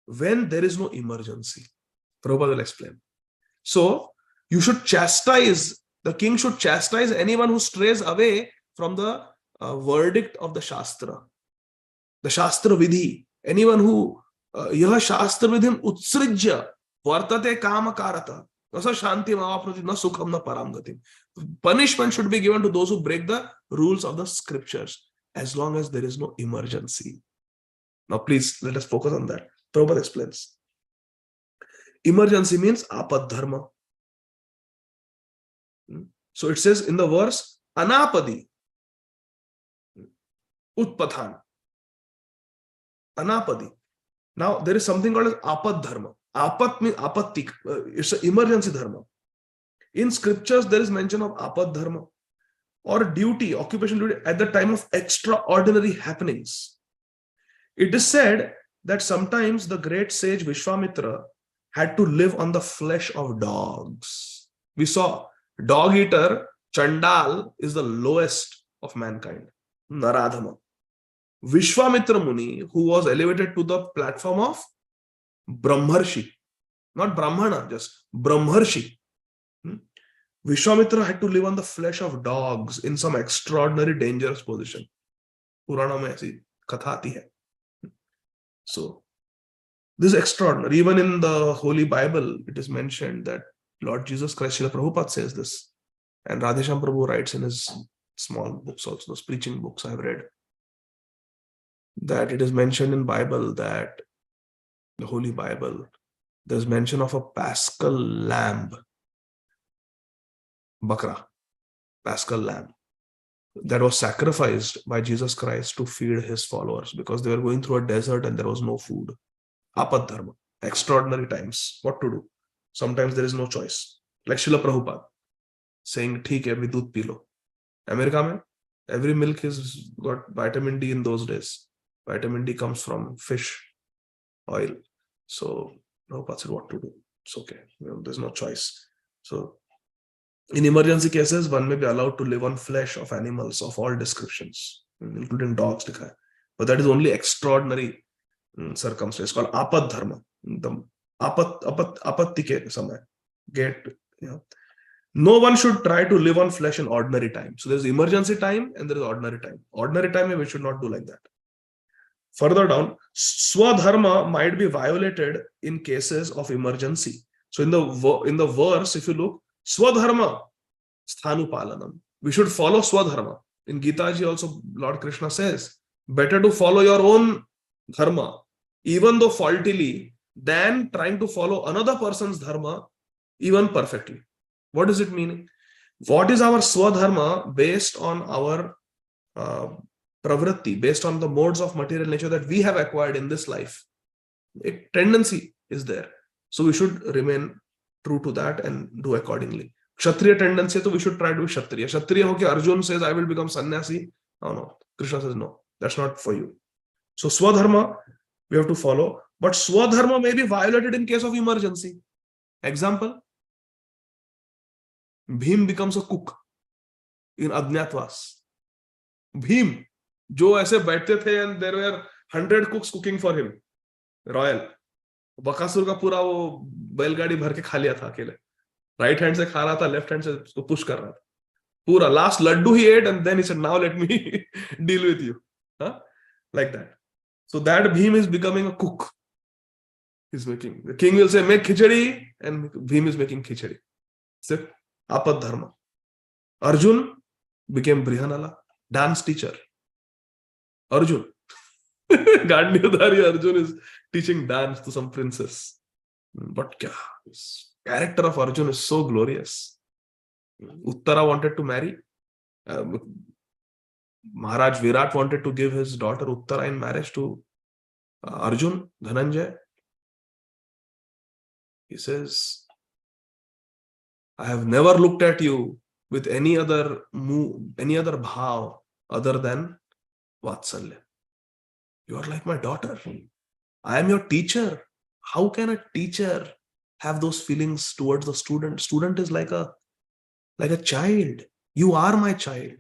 when there is no emergency. Prabhupada will explain. So, you should chastise, the king should chastise anyone who strays away from the verdict of the Shastra. The Shastra Vidhi. Anyone who Yaha Shastra Vidhim Utsrijya Vartate Kama Karata Nasa Shanti Mavaprati Na Sukham Na Paramgati. Punishment should be given to those who break the rules of the scriptures as long as there is no emergency. Now please let us focus on that. Prabhupada explains. Emergency means apad dharma. So it says in the verse Anapadi Utpathan. Anapadi. Now there is something called as apad dharma. Apat means apattik. It's an emergency dharma. In scriptures there is mention of apad dharma or duty, occupation duty at the time of extraordinary happenings. It is said that sometimes the great sage Vishwamitra had to live on the flesh of dogs. We saw dog eater Chandal is the lowest of mankind. Naradhama. Vishwamitra Muni, who was elevated to the platform of Brahmarshi, not Brahmana, just Brahmarshi. Vishwamitra had to live on the flesh of dogs in some extraordinary dangerous position. Purana mein aisi katha aati hai. So, this is extraordinary. Even in the Holy Bible, it is mentioned that Lord Jesus Christ, Srila Prabhupada says this. And Radhesham Prabhu writes in his small books also, those preaching books I have read, that it is mentioned in Bible that the Holy Bible, there's mention of a paschal lamb, bakra, paschal lamb, that was sacrificed by Jesus Christ to feed his followers because they were going through a desert and there was no food. Apad dharma, extraordinary times, what to do? Sometimes there is no choice. Like Srila Prabhupada saying, "Theek hai, abhi doodh pee lo." America mein, every milk has got vitamin D in those days. Vitamin D comes from fish oil. So Prabhupada said, what to do? It's okay. There's no choice. So in emergency cases, one may be allowed to live on flesh of animals of all descriptions, including dogs. But that is only extraordinary circumstance called apad dharma. The apatti ke samay. No one should try to live on flesh in ordinary time. So there's emergency time and there is ordinary time. Ordinary time, we should not do like that. Further down, swadharma might be violated in cases of emergency. So in the verse, if you look, swadharma sthanupalanam. We should follow swadharma. In Gita ji also, Lord Krishna says, better to follow your own dharma, even though faultily, than trying to follow another person's dharma, even perfectly. What does it mean? What is our swadharma based on our pravritti, based on the modes of material nature that we have acquired in this life? A tendency is there. So we should remain true to that and do accordingly. Kshatriya tendency, so we should try to be Kshatriya. Kshatriya, okay, Arjun says, I will become sannyasi. No. Krishna says, no, that's not for you. So swadharma, we have to follow. But swadharma may be violated in case of emergency. Example, Bhim becomes a cook in Ajñatwas. Bhim, जो ऐसे बैठते थे and there were 100 cooks cooking for him. Royal. Bakasur का पूरा वो बैलगाड़ी भर के खा लिया था अकेले. Right hand से खा रहा था, left hand से उसको push कर रहा था. पूरा last laddu he ate and then he said, now let me deal with you. Like that. So that Bhim is becoming a cook. He's making. The king will say, make khichdi, and Bhim is making khichdi. So, apad dharma. Arjun became Brihanala, dance teacher. Arjun. Gandhidhari Arjun is teaching dance to some princess. But this character of Arjun is so glorious. Uttara wanted to marry. Maharaj Virat wanted to give his daughter Uttara in marriage to Arjun, Dhananjay. He says, I have never looked at you with any other bhav other than Vatsalya. You are like my daughter. I am your teacher. How can a teacher have those feelings towards the student? Student is like a child. You are my child.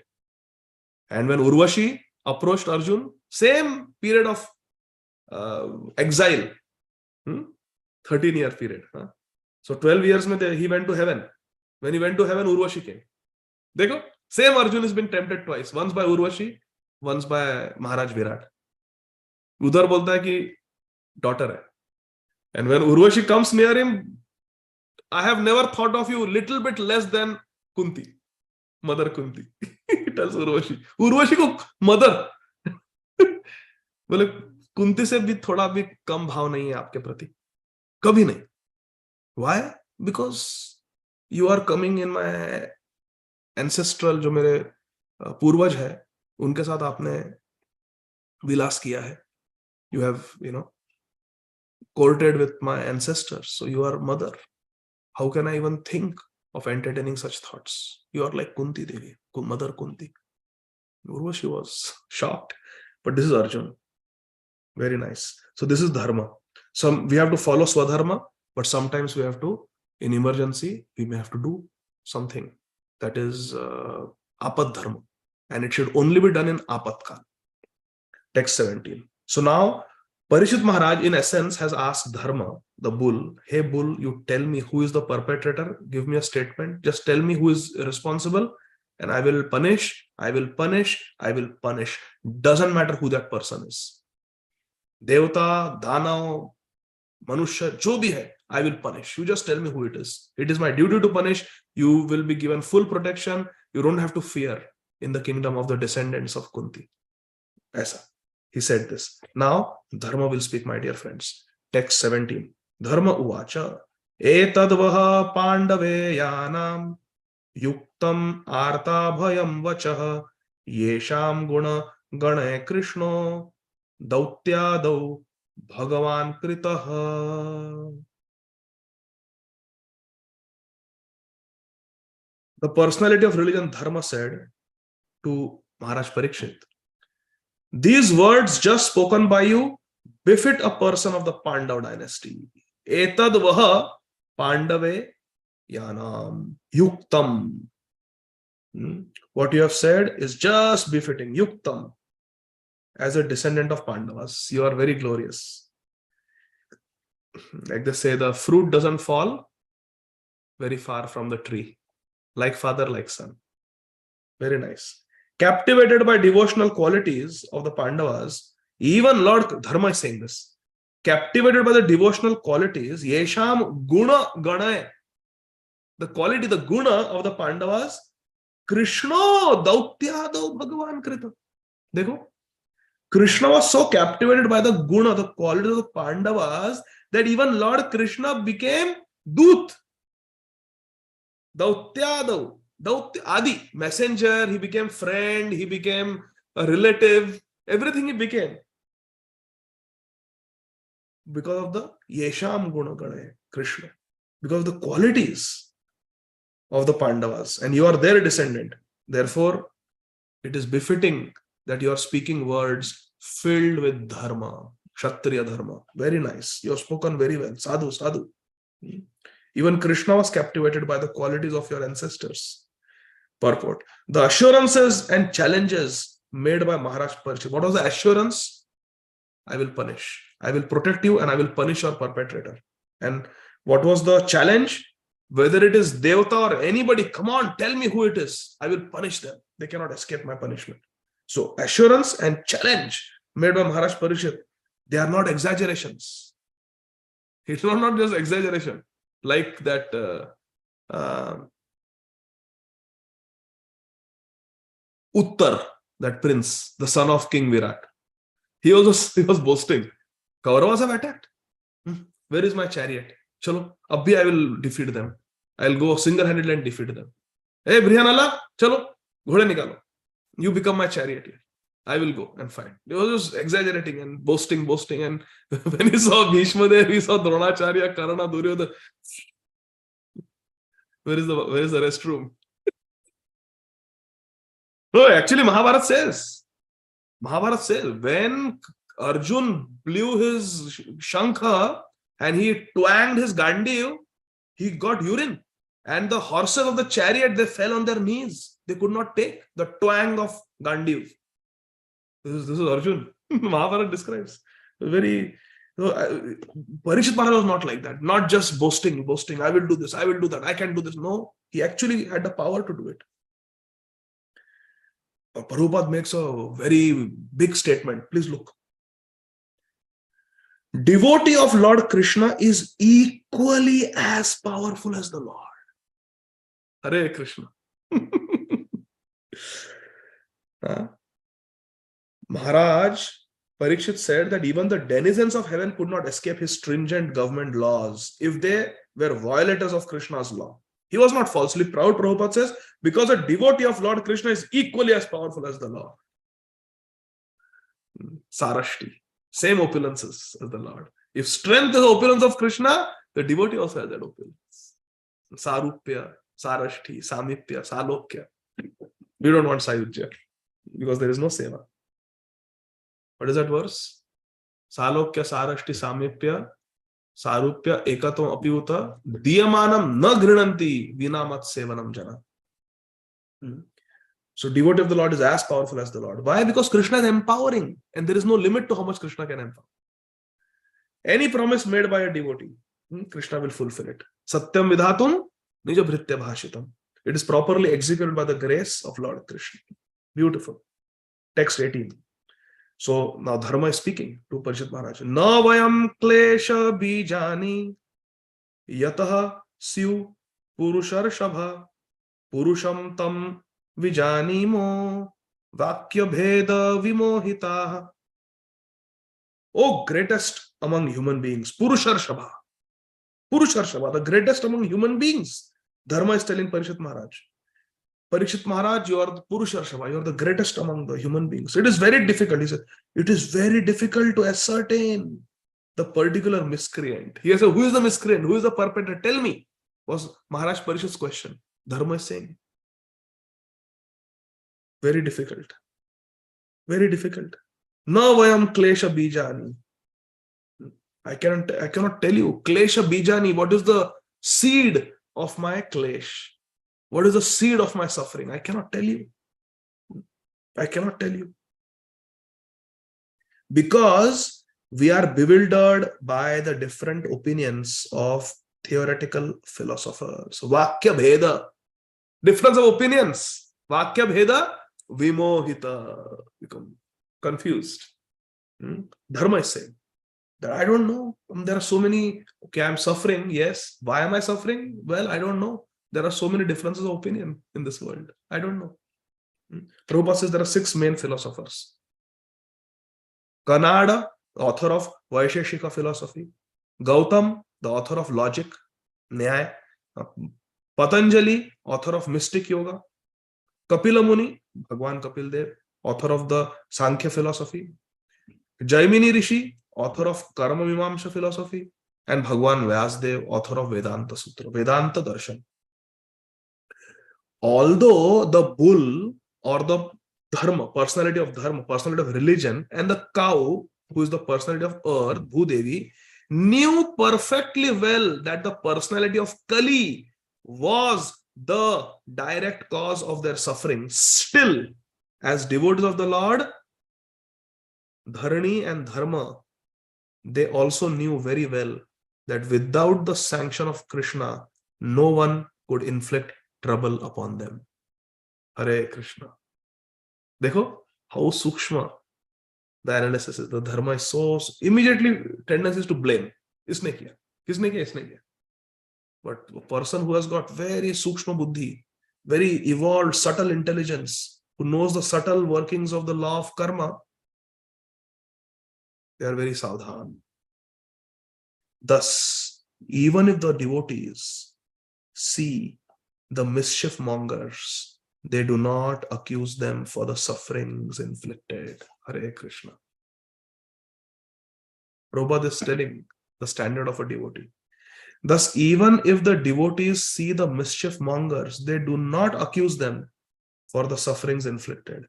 And when Urvashi approached Arjun, same period of exile, 13-year period. So 12 years he went to heaven. When he went to heaven, Urvashi came. Dekho, same Arjun has been tempted twice. Once by Urvashi, once by Maharaj Virat. Udhar bolta hai ki daughter hai. And when Urvashi comes near him, I have never thought of you little bit less than Kunti. Mother Kunti. He tells Urvashi. Urvashi ko mother. बोले कुंती से भी थोड़ा भी कम भाव नहीं है आपके प्रति, कभी नहीं. Why? Because you are coming in my ancestral, जो मेरे पूर्वज है उनके साथ आपने विलास किया है. You have, courted with my ancestors, so you are mother. How can I even think of entertaining such thoughts? You are like Kunti Devi, Mother Kunti. Urvashi was shocked. But this is Arjuna. Very nice. So this is dharma. We have to follow Swadharma, but sometimes we have to, in emergency, we may have to do something that is apad dharma. And it should only be done in apatkal. Text 17. So now, Parishit Maharaj, in essence, has asked Dharma, the bull, hey bull, you tell me who is the perpetrator, give me a statement, just tell me who is responsible, and I will punish, I will punish, I will punish. Doesn't matter who that person is. Devata, Danav, Manushya, jo bhi hai, I will punish. You just tell me who it is. It is my duty to punish. You will be given full protection. You don't have to fear in the kingdom of the descendants of Kunti. Aisa. He said this. Now, Dharma will speak, my dear friends. Text 17. Dharma uvacha. Etadvaha pandave yanam yuktam arta bhayam vachaha yesham guna gane krishno dautyadau bhagavan kritaha. The personality of religion, Dharma, said to Maharaj Parikshit, these words just spoken by you befit a person of the Pandav dynasty. Etad vaha Pandave yanam yuktam. What you have said is just befitting, yuktam. As a descendant of Pandavas, you are very glorious. Like they say, the fruit doesn't fall very far from the tree. Like father, like son. Very nice. Captivated by devotional qualities of the Pandavas, even Lord Dharma is saying this. Captivated by the devotional qualities, Yesham Guna Ganaya. The quality, the guna of the Pandavas, Krishna Dautyadau Bhagavan Krita. Dekho. Krishna was so captivated by the guna, the quality of the Pandavas, that even Lord Krishna became Dut. Dautyadau. Ādi, messenger, he became friend, he became a relative, everything he became. Because of the Yesham Guna Gane, Krishna. Because of the qualities of the Pandavas. And you are their descendant. Therefore, it is befitting that you are speaking words filled with dharma, Kshatriya dharma. Very nice. You have spoken very well. Sadhu, sadhu. Even Krishna was captivated by the qualities of your ancestors. Purport. The assurances and challenges made by Maharaj Parikshit. What was the assurance? I will punish. I will protect you and I will punish your perpetrator. And what was the challenge? Whether it is Devata or anybody, come on, tell me who it is. I will punish them. They cannot escape my punishment. So assurance and challenge made by Maharaj Parikshit, they are not exaggerations. It's not just exaggeration. Like that Uttar, that prince, the son of King Virat. He was boasting. Kauravas have attacked. Where is my chariot? Chalo, abhi I will defeat them. I'll go single-handedly and defeat them. Hey, Brihanala, chalo, ghode nikalo. You become my chariot. I will go and fight. He was just exaggerating and boasting. And when he saw Bhishma there, he saw Dronacharya, Karna, Duryodhana. Where is the restroom? No, actually Mahabharata says, when Arjun blew his shankha, and he twanged his gandiv, he got urine. And the horses of the chariot, they fell on their knees. They could not take the twang of gandiv. This is Arjun. Mahabharata describes. Very, Parikshit Maharaj was not like that. Not just boasting. I will do this, I will do that, I can do this. No, he actually had the power to do it. Prabhupada makes a very big statement. Please look. Devotee of Lord Krishna is equally as powerful as the Lord. Hare Krishna. Maharaj Parikshit said that even the denizens of heaven could not escape his stringent government laws if they were violators of Krishna's law. He was not falsely proud, Prabhupada says, because a devotee of Lord Krishna is equally as powerful as the Lord. Sarashti, same opulences as the Lord. If strength is the opulence of Krishna, the devotee also has that opulence. Sarupya, Sarashti, Samipya, Salokya. We don't want Sayujya because there is no seva. What is that verse? Salokya, Sarashti, Samipya, Sarupya, Ekatam Apiuta, Diyamanam na grinanti vinamat sevanam jana. So devotee of the Lord is as powerful as the Lord. Why? Because Krishna is empowering and there is no limit to how much Krishna can empower. Any promise made by a devotee, Krishna will fulfill it. Satyam vidhatum nija bhritya bhashitam. It is properly executed by the grace of Lord Krishna. Beautiful. Text 18. So now Dharma is speaking to Parikshit Maharaj. Na vayam klesha bijani yataha syu purushar shabha purusham tam vijanimo vakya bheda vimohitaha. O greatest among human beings, Purushar Shabha. Purushar Shabha, the greatest among human beings. Dharma is telling Parikshit Maharaj. Parikshit Maharaj, you are the Purushar Shabha, you are the greatest among the human beings. It is very difficult, he said. It is very difficult to ascertain the particular miscreant. He said, who is the miscreant? Who is the perpetrator? Tell me, was Maharaj Parikshit's question. Dharma is saying. Very difficult. Very difficult. Na vayam klesha bijani. I cannot tell you. Klesha bijani, what is the seed of my klesh? What is the seed of my suffering? I cannot tell you. I cannot tell you. Because we are bewildered by the different opinions of theoretical philosophers. Vakya bheda. Difference of opinions. Vakya bheda. Vimohita. Become confused. Dharma is saying that I don't know. There are so many. Okay, I'm suffering. Yes. Why am I suffering? Well, I don't know. There are so many differences of opinion in this world. I don't know. Prabhupada says there are 6 main philosophers. Kanada, the author of Vaisheshika philosophy. Gautam, the author of logic, Nyaya. Patanjali, author of mystic yoga. Kapila Muni, Bhagwan Kapil Dev, author of the Sankhya philosophy. Jaimini Rishi, author of Karma Mimamsha philosophy. And Bhagwan Vyasdev, author of Vedanta Sutra, Vedanta Darshan. Although the bull or the dharma, personality of religion, and the cow, who is the personality of earth, Bhudevi, knew perfectly well that the personality of Kali was the direct cause of their suffering. Still, as devotees of the Lord, Dharani and Dharma, they also knew very well that without the sanction of Krishna, no one could inflict trouble upon them. Hare Krishna. Dekho how sukshma the analysis is. The dharma is so immediately tendency is to blame. Isne kiya. Kisne kiya. But a person who has got very sukshma buddhi, very evolved, subtle intelligence, who knows the subtle workings of the law of karma, they are very sadhan. Thus, even if the devotees see the mischief mongers, they do not accuse them for the sufferings inflicted. Hare Krishna. Prabhupada is telling the standard of a devotee. Thus, even if the devotees see the mischief mongers, they do not accuse them for the sufferings inflicted.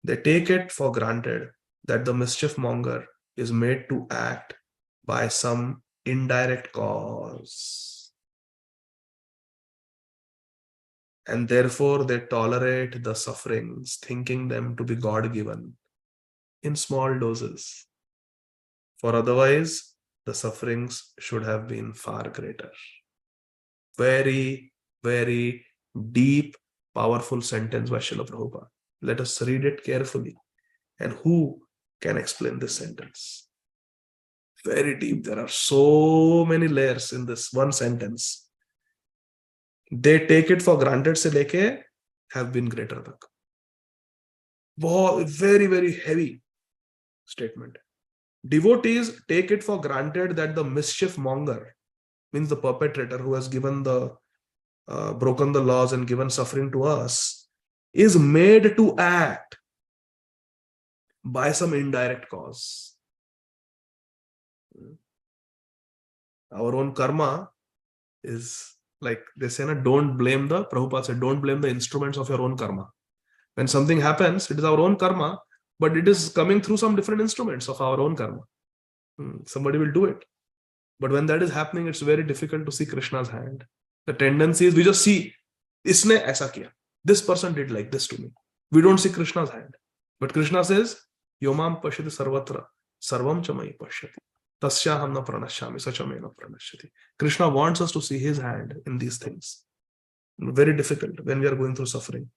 They take it for granted that the mischief monger is made to act by some indirect cause. And therefore they tolerate the sufferings, thinking them to be God-given in small doses. For otherwise, the sufferings should have been far greater. Very, very deep, powerful sentence by Srila Prabhupada. Let us read it carefully. And who can explain this sentence? Very deep. There are so many layers in this one sentence. They take it for granted se leke have been greater tak. Very, very heavy statement. Devotees take it for granted that the mischief monger, means the perpetrator who has given the broken the laws and given suffering to us, is made to act by some indirect cause. Our own karma is like they say, don't blame the, Prabhupada said, don't blame the instruments of your own karma. When something happens, it is our own karma, but it is coming through some different instruments of our own karma. Somebody will do it. But when that is happening, it's very difficult to see Krishna's hand. The tendency is we just see, isne aisa kiya. This person did like this to me. We don't see Krishna's hand. But Krishna says, Yomam pashyati sarvatra, sarvam chamai pashyati. Tasyaham na pranashyami, sachamai na pranashyati. Krishna wants us to see his hand in these things. Very difficult when we are going through suffering.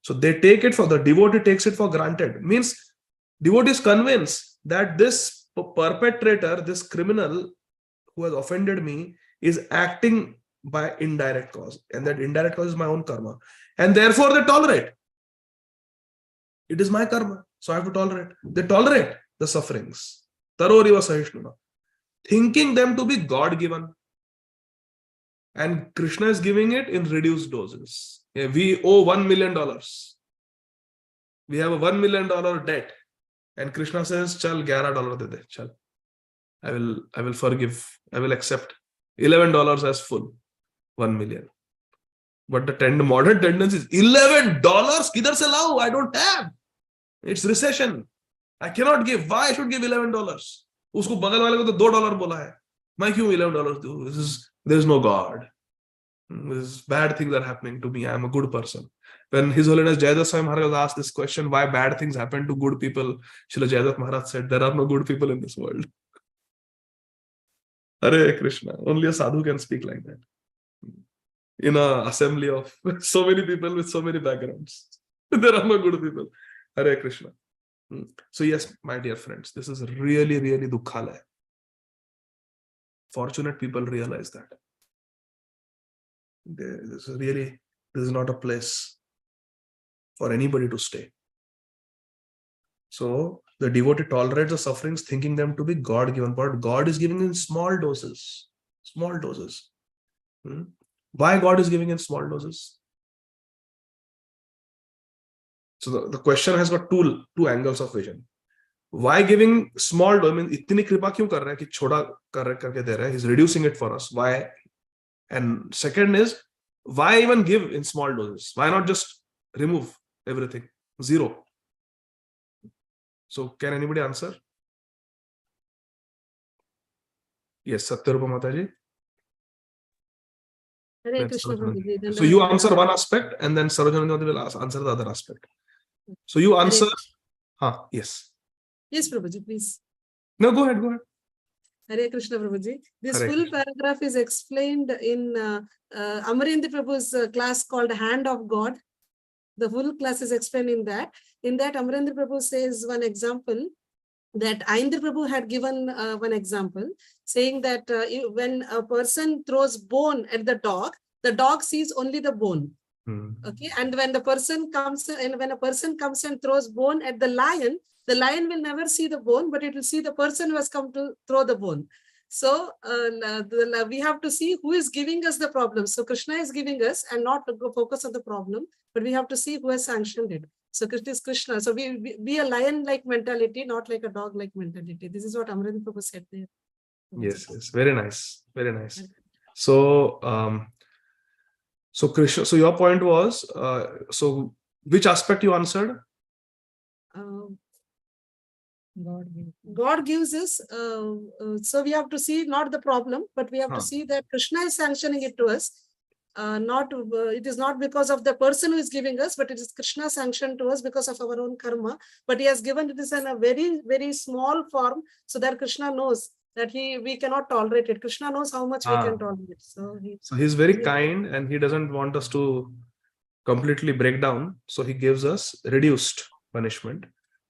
So they take it for, the devotee takes it for granted. Means devotee is convinced that this perpetrator, this criminal who has offended me, is acting by indirect cause. And that indirect cause is my own karma. And therefore they tolerate. It is my karma. So I have to tolerate. They tolerate the sufferings. Taroriva sahishnuna. Thinking them to be God-given. And Krishna is giving it in reduced doses. We owe $1 million. We have a $1 million debt. And Krishna says, Chal, $11 de de. Chal. I will forgive. I will accept. $11 as full. 1 million. But the modern tendency is $11? Kidhar se lao? I don't have. It's recession. I cannot give. Why I should give $11? Usko bagal wale ko to $2 bola hai. Main kyun $11 do? There is no God. Bad things are happening to me. I am a good person. When His Holiness Jayadat Swami Maharaj asked this question, why bad things happen to good people, Srila Jayadat Maharaj said, there are no good people in this world. Hare Krishna. Only a sadhu can speak like that. In an assembly of so many people with so many backgrounds. There are no good people. Hare Krishna. So yes, my dear friends, this is really, really dukkhalaya. Fortunate people realize that. This is not a place for anybody to stay. So the devotee tolerates the sufferings, thinking them to be God-given, but God is giving in small doses. Small doses. Why God is giving in small doses? So the question has got two angles of vision. Why giving small dose? I mean, itni kripa kyun kar raha hai ki choda karke de raha hai? He's reducing it for us. Why? And second is, why even give in small doses? Why not just remove everything? Zero. So can anybody answer? Yes, Satyarupa Mataji. Hare Krishna Prabhuji. So you answer one aspect and then Sarojana will answer the other aspect. So you answer. Yes. Yes, Prabhuji, please. No, go ahead. Hare Krishna Prabhuji. This Hare full Krishna. paragraph is explained in Amarendra Prabhu's class called Hand of God. The full class is explained in that. In that, Amarendra Prabhu says one example that Aindra Prabhu had given one example, saying that when a person throws bone at the dog sees only the bone. Okay, and when a person comes and throws bone at the lion will never see the bone, but it will see the person who has come to throw the bone. So we have to see who is giving us the problem. So Krishna is giving us, and not to go focus on the problem, but we have to see who has sanctioned it. So Krishna is Krishna. So we be a lion-like mentality, not like a dog-like mentality. This is what Amarendra Prabhu said there. Yes. Very nice. Very nice. So, so Krishna, so your point was, so which aspect you answered? God gives us, so we have to see not the problem, but we have to see that Krishna is sanctioning it to us. It is not because of the person who is giving us, but it is Krishna sanctioned to us because of our own karma. But he has given it in a very, very small form, so that Krishna knows that we cannot tolerate it. Krishna knows how much we can tolerate. So he's very kind, and he doesn't want us to completely break down. So he gives us reduced punishment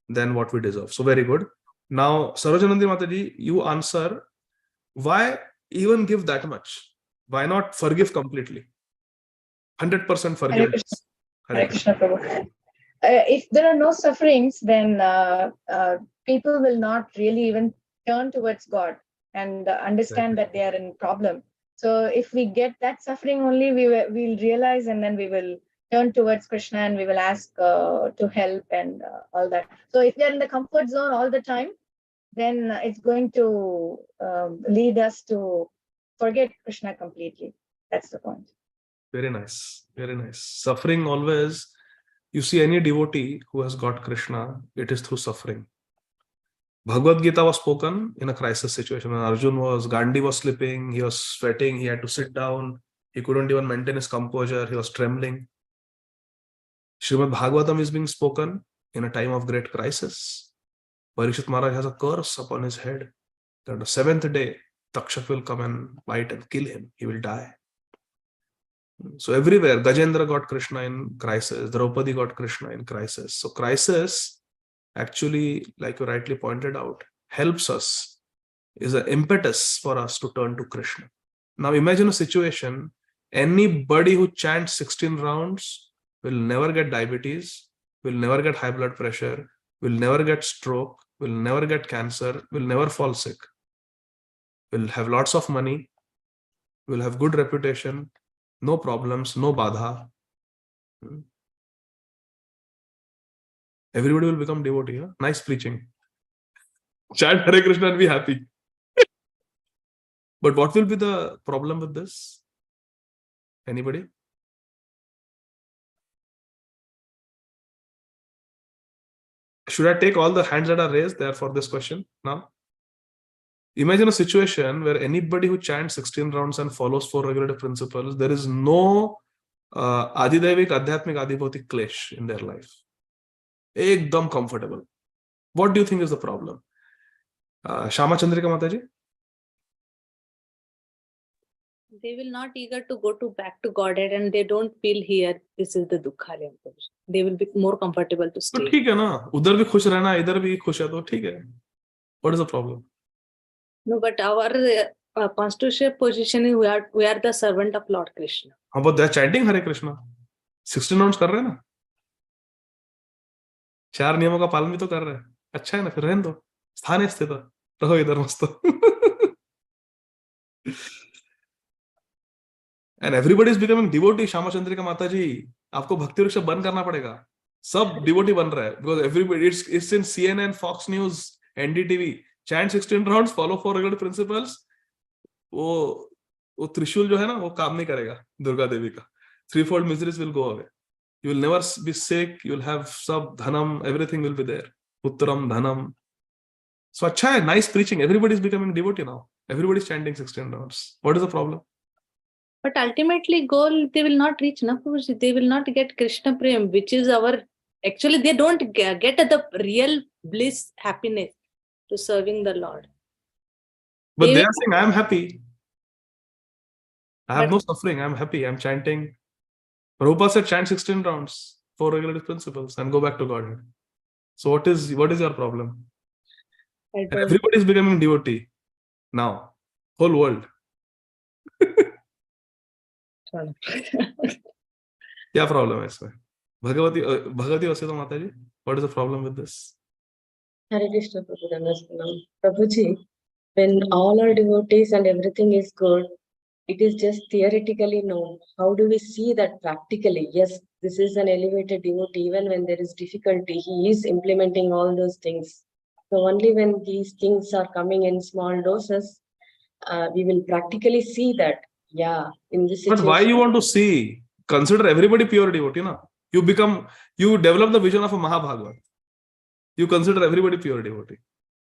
than what we deserve. So very good. Now, Sarojanandi Mataji, you answer, why even give that much? Why not forgive completely? 100% forgiveness. Hare Krishna, Prabhu. If there are no sufferings, then people will not really even turn towards God and understand that they are in problem. So if we get that suffering only, we'll realize, and then we will turn towards Krishna and we will ask to help and all that. So if we are in the comfort zone all the time, then it's going to lead us to forget Krishna completely. That's the point. Very nice. Very nice. Suffering always, you see any devotee who has got Krishna, it is through suffering. Bhagavad Gita was spoken in a crisis situation. When Gandhi was slipping, he was sweating, he had to sit down, he couldn't even maintain his composure, he was trembling. Srīmad Bhāgavatam is being spoken in a time of great crisis. Parikshit Maharaj has a curse upon his head that on the 7th day, Takshak will come and bite and kill him. He will die. So everywhere, Gajendra got Krishna in crisis. Draupadi got Krishna in crisis. So crisis actually, like you rightly pointed out, helps us, is an impetus for us to turn to Krishna. Now imagine a situation, anybody who chants 16 rounds will never get diabetes, will never get high blood pressure, will never get stroke, will never get cancer, will never fall sick, will have lots of money, will have good reputation, no problems, no badha. Everybody will become devotee. Huh? Nice preaching. Chant Hare Krishna and be happy. But what will be the problem with this? Anybody? Should I take all the hands that are raised there for this question now? Imagine a situation where anybody who chants 16 rounds and follows 4 regulative principles, there is no Adidevik, Adhyatmik, Adibhautik klesh in their life. Ekdam comfortable. What do you think is the problem? Shama Chandrika Mataji? They will not eager to go back to Godhead, and they don't feel here this is the Dukkha. They will be more comfortable to stay. तो ठीक है ना, उधर भी खुश रहना, इधर भी खुश है तो ठीक है. What is the problem? No, but our constitutional position is we are the servant of Lord Krishna. हाँ, but they are chanting Hare Krishna. 16 rounds कर रहे हैं ना. 4 नियमों का पालन भी तो कर रहे हैं. अच्छा है ना, फिर रहने दो. स्थान है स्थित. रहो इधर मस्त. And everybody is becoming devotee. Shama Chandrika Mataji, आपको भक्ति वृक्ष बंद करना पड़ेगा. सब devotee बन रहा है. Because everybody, it's in CNN, Fox News, NDTV. Chant 16 rounds, follow 4 regulative principles. वो त्रिशूल जो है ना, वो काम नहीं करेगा दुर्गा देवी का. Threefold miseries will go away. You will never be sick. You will have sab dhanam. Everything will be there. Puttram dhanam. So अच्छा है, nice preaching. Everybody is becoming devotee now. Everybody is chanting 16 rounds. What is the problem? But ultimately goal, they will not reach. They will not get Krishna Prem, which is our, actually they don't get the real bliss, happiness to serving the Lord. But they are saying, I am happy. I have no suffering. I am happy. I am chanting. Prabhupada said, chant 16 rounds, 4 regulative principles, and go back to Godhead. So what is your problem? And everybody is becoming devotee now. Whole world. क्या problem है इसमें? भगवती वसुधा माता जी, what is the problem with this? Hare Krishna, Prabhuji, when all are devotees and everything is good, it is just theoretically known. How do we see that practically? Yes, this is an elevated devotee. Even when there is difficulty, he is implementing all those things. So only when these things are coming in small doses, we will practically see that. Yeah, in this situation. But why you want to see? Consider everybody pure devotee, na? You develop the vision of a Mahabhagavat. You consider everybody pure devotee.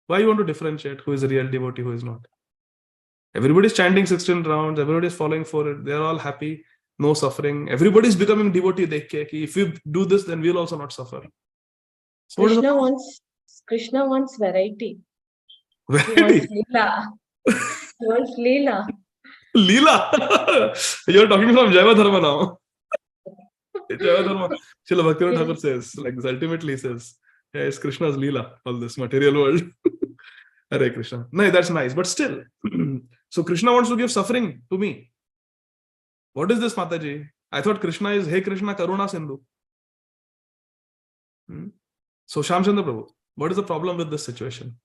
Why you want to differentiate who is a real devotee, who is not? Everybody is chanting 16 rounds, everybody is following for it, they're all happy, no suffering. Everybody is becoming devotee. If we do this, then we'll also not suffer. So Krishna wants variety. Variety? He wants Leela. Leela? You're talking from Jaiva Dharma now. Jaiva Dharma. Srila Bhaktivinoda Thakur says, like this ultimately says, yeah, it's Krishna's Leela, all this material world. Hare Krishna. No, that's nice, but still. So Krishna wants to give suffering to me. What is this, Mataji? I thought Krishna is, hey Krishna, Karuna Sindhu. So Shamchandra Prabhu, what is the problem with this situation?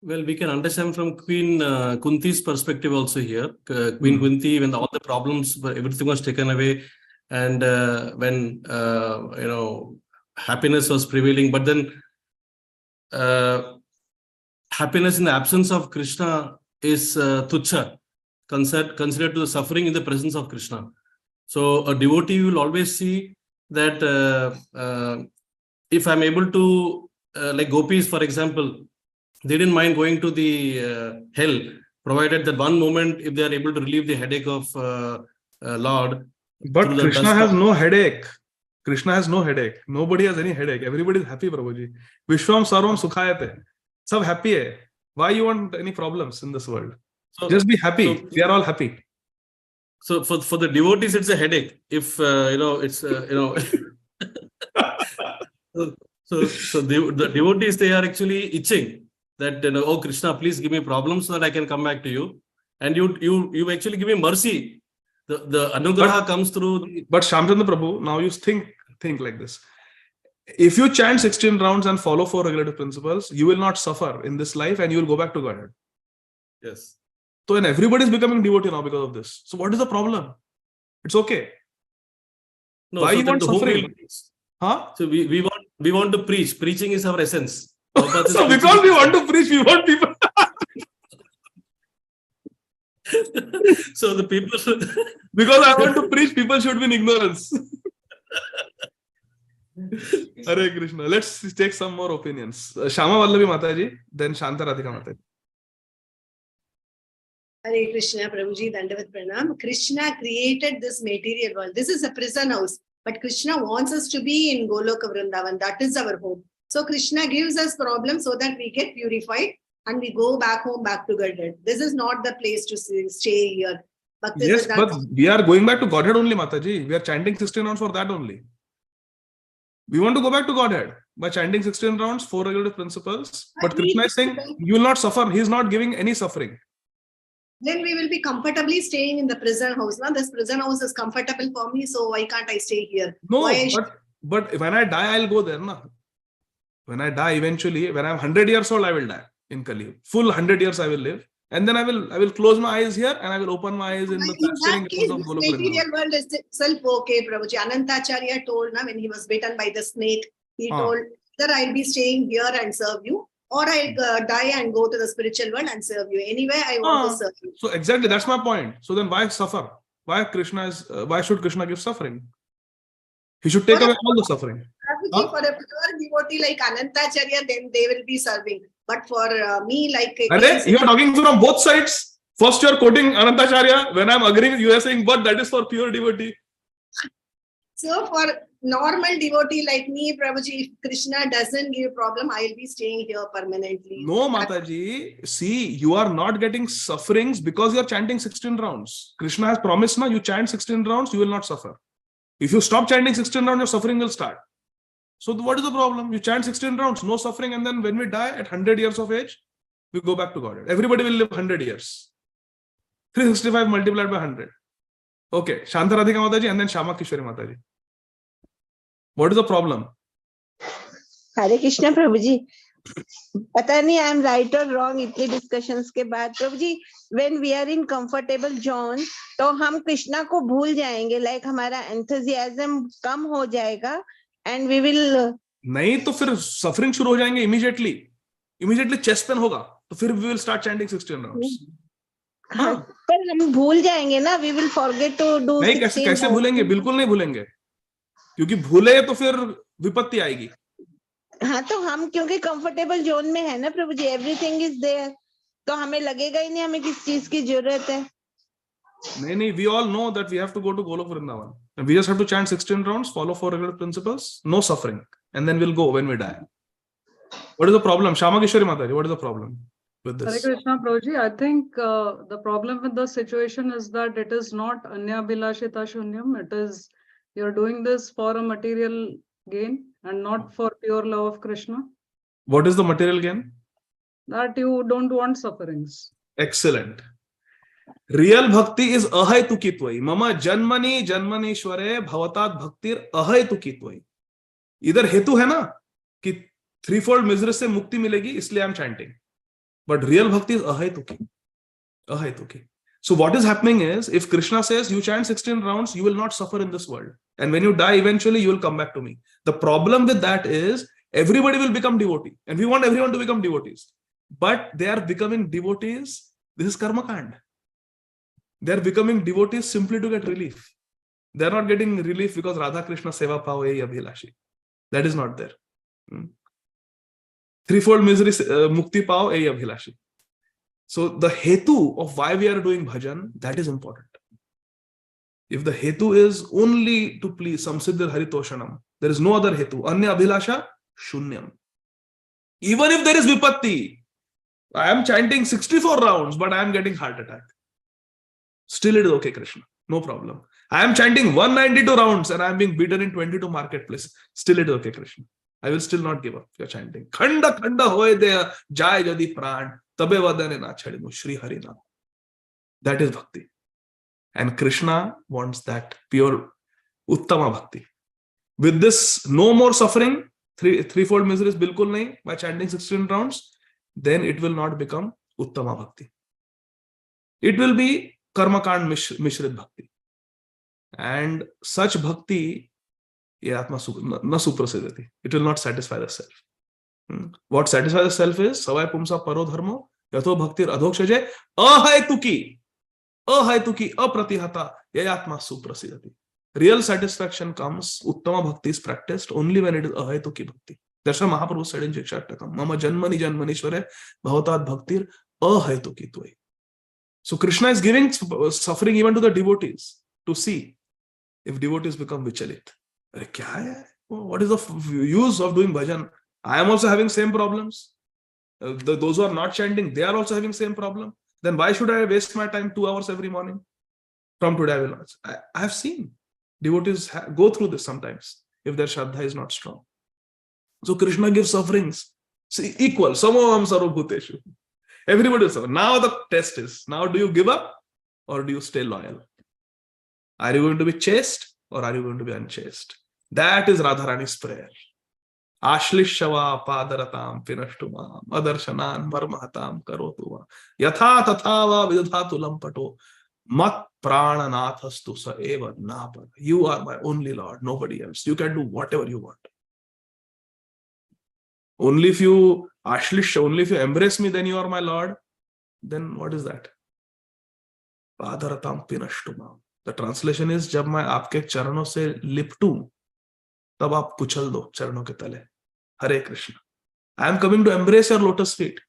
Well, we can understand from Queen Kunti's perspective also here. Queen Kunti, when all the problems, everything was taken away, and when happiness was prevailing, but then happiness in the absence of Krishna is tuchha, considered to the suffering in the presence of Krishna. So a devotee will always see that if I'm able to, like gopis, for example, they didn't mind going to the hell, provided that one moment, if they are able to relieve the headache of Lord. But Krishna has no headache. Krishna has no headache. Nobody has any headache. Everybody is happy, Prabhuji. Vishwam sarvam sukhayate. Sab happy hai. Why you want any problems in this world? So, just be happy. We are all happy. So for the devotees, it's a headache. If it's So the devotees, they are actually itching that oh Krishna, please give me problems so that I can come back to you, and you actually give me mercy. The anugraha comes through. But Shamchandra Prabhu, now you think like this. If you chant 16 rounds and follow 4 regulative principles, you will not suffer in this life and you will go back to Godhead. Yes. So and everybody is becoming devotee now because of this. So what is the problem? It's okay. No, why so you want suffering? Huh? So we want to preach. Preaching is our essence. So because we want to preach, we want people. So the people because I want to preach, people should be in ignorance. Hare Krishna. Let's take some more opinions. Shama Vallavi Mataji, then Shanta Radhika Mataji. Hare Krishna, Prabhuji, Dandavat Pranam. Krishna created this material world. This is a prison house. But Krishna wants us to be in Goloka Vrindavan. That is our home. So Krishna gives us problems so that we get purified and we go back home, back to Godhead. This is not the place to stay here. Yes, but we are going back to Godhead only, Mataji. We are chanting 16 rounds for that only. We want to go back to Godhead by chanting 16 rounds, 4 regulative principles. But Krishna is saying you will not suffer. He is not giving any suffering. Then we will be comfortably staying in the prison house. Now this prison house is comfortable for me, so why can't I stay here? No, but when I die, I'll go there. Na? When I die, eventually, when I'm 100 years old, I will die in Kali. Full 100 years I will live. And then I will close my eyes here and I will open my eyes in the that case, this material world is itself okay, Prabhuji. Anantacharya told when he was bitten by the snake, he told that I'll be staying here and serve you, or I'll die and go to the spiritual world and serve you. Anyway, I want to serve you. So exactly, that's my point. So then why suffer? Why should Krishna give suffering? He should take away all the suffering. Prabhuji, for a pure devotee like Anantacharya, then they will be serving. But for me, like... You are talking from both sides. First you are quoting Anantacharya. When I am agreeing, you are saying, but that is for pure devotee. So for normal devotee like me, Prabhuji, if Krishna doesn't give problem, I will be staying here permanently. No, Mataji. See, you are not getting sufferings because you are chanting 16 rounds. Krishna has promised, you chant 16 rounds, you will not suffer. If you stop chanting 16 rounds, your suffering will start. So what is the problem? You chant 16 rounds, no suffering, and then when we die at 100 years of age, we go back to God. Everybody will live 100 years. 365 multiplied by 100. Okay, Shanta Radhika Mataji and then Shama Kishwari Mataji. What is the problem? Hare Krishna Prabhuji. Pata nahi I am right or wrong itne discussions ke baad. Prabhuji, when we are in comfortable zone, तो हम कृष्णा को भूल जाएंगे, like हमारा enthusiasm कम हो जाएगा. And we will नहीं तो फिर suffering शुरू हो जाएंगे immediately chest pain होगा तो फिर we will start chanting 16 rounds. पर हम भूल जाएंगे ना, we will forget to do. नहीं कैसे भूलेंगे? बिल्कुल नहीं भूलेंगे, क्योंकि भूले तो फिर विपत्ति आएगी. हाँ तो हम क्योंकि कंफर्टेबल जोन में है ना प्रभु जी, एवरीथिंग इज देयर, तो हमें लगेगा ही नहीं हमें किस चीज की जरूरत है. नहीं, we all know that we have to go to Golok Vrindavan. And we just have to chant 16 rounds, follow 4 regular principles, no suffering, and then we'll go when we die. What is the problem? Shama Kishori Mataji, what is the problem with Hare this? Krishna, Prabhuji. I think the problem with the situation is that it is not Anya Bilashita Shunyam. It is you're doing this for a material gain and not for pure love of Krishna. What is the material gain? That you don't want sufferings. Excellent. Real bhakti is ahaitukitwai. Mama janmani janmanishware bhavatat bhaktir ahaitukitwai. इधर हेतु है ना कि threefold misery से मुक्ति मिलेगी, इसलिए I'm chanting. But real bhakti is ahaytuki. Ahaytuki. So what is happening is, if Krishna says you chant 16 rounds, you will not suffer in this world. And when you die, eventually you will come back to me. The problem with that is everybody will become devotee. And we want everyone to become devotees. But they are becoming devotees. This is karma kand. They are becoming devotees simply to get relief. They are not getting relief because Radha Krishna Seva Pao Ei Abhilashi. That is not there. Threefold misery mukti pao ei abhilashi. So the hetu of why we are doing bhajan, that is important. If the hetu is only to please samsiddhir haritoshanam, there is no other hetu. Anya abhilasha shunyam. Even if there is vipatti, I am chanting 64 rounds, but I am getting heart attack. Still it is okay, Krishna. No problem. I am chanting 192 rounds and I am being beaten in 22 marketplace. Still it is okay, Krishna. I will still not give up your chanting. Khanda khanda hoye deya jai jadi pran tabe vadane na chhadimu Shri Hari Naam. That is bhakti. And Krishna wants that pure uttama bhakti. With this, no more suffering, threefold miseries bilkul nahi, by chanting 16 rounds, then it will not become uttama bhakti. It will be karmakand mishrit bhakti. And such bhakti, it will not satisfy the self. What satisfies the self is savai pumsa paro dharmo yatho bhaktir adhokshaje ahaytuki apratihata yayatma suprasidati. Real satisfaction comes, uttama bhakti is practiced only when it is ahaytuki bhakti. That's why Mahaprabhu said in Shikshatakam, mama janmani janmanishware bhavatat bhaktir ahaytuki tvai. So Krishna is giving suffering even to the devotees to see if devotees become vichalit. What is the use of doing bhajan? I am also having same problems. Those who are not chanting, they are also having same problem. Then why should I waste my time 2 hours every morning? From today I will not. I have seen devotees go through this sometimes if their shraddha is not strong. So Krishna gives sufferings. See, equal. Samoham sarvabhuteshu. Everybody will suffer. Now the test is, now do you give up or do you stay loyal? Are you going to be chaste or are you going to be unchaste? That is Radharani's prayer. Ashlishava padaratam pinashtumam adarshanan varmahatam karotuva yatha tathava vidhatu lampato mat prananathastu sa eva napar. You are my only Lord, nobody else. You can do whatever you want. Only if you ashlish, only if you embrace me, then you are my Lord. Then what is that? Padaratam pinashtumam. The translation is, जब मैं आपके चरणों से लिपटूं, तब आप कुचल दो चरणों के तले. Hare Krishna. I am coming to embrace your lotus feet.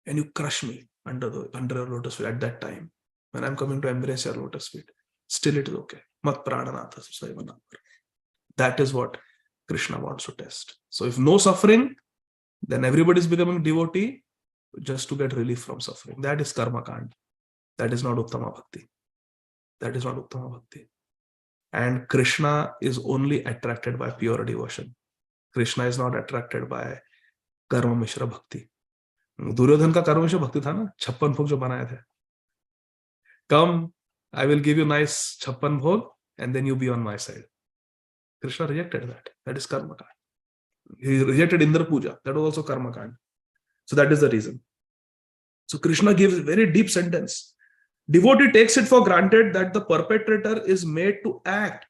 And you crush me under your lotus feet at that time. When I am coming to embrace your lotus feet. Still it is okay. Mat prananatha susaivanam. That is what Krishna wants to test. So if no suffering, then everybody is becoming devotee just to get relief from suffering. That is karma kand. That is not uttama bhakti. That is not uttama bhakti. And Krishna is only attracted by pure devotion. Krishna is not attracted by karma mishra bhakti. Duryodhan ka karma mishra bhakti tha na, 56 bhog jo banaya the. Come, I will give you nice 56 bhog and then you be on my side. Krishna rejected that. That is karma kand. He rejected Indra Puja. That was also karma kand. So that is the reason. So Krishna gives a very deep sentence. Devotee takes it for granted that the perpetrator is made to act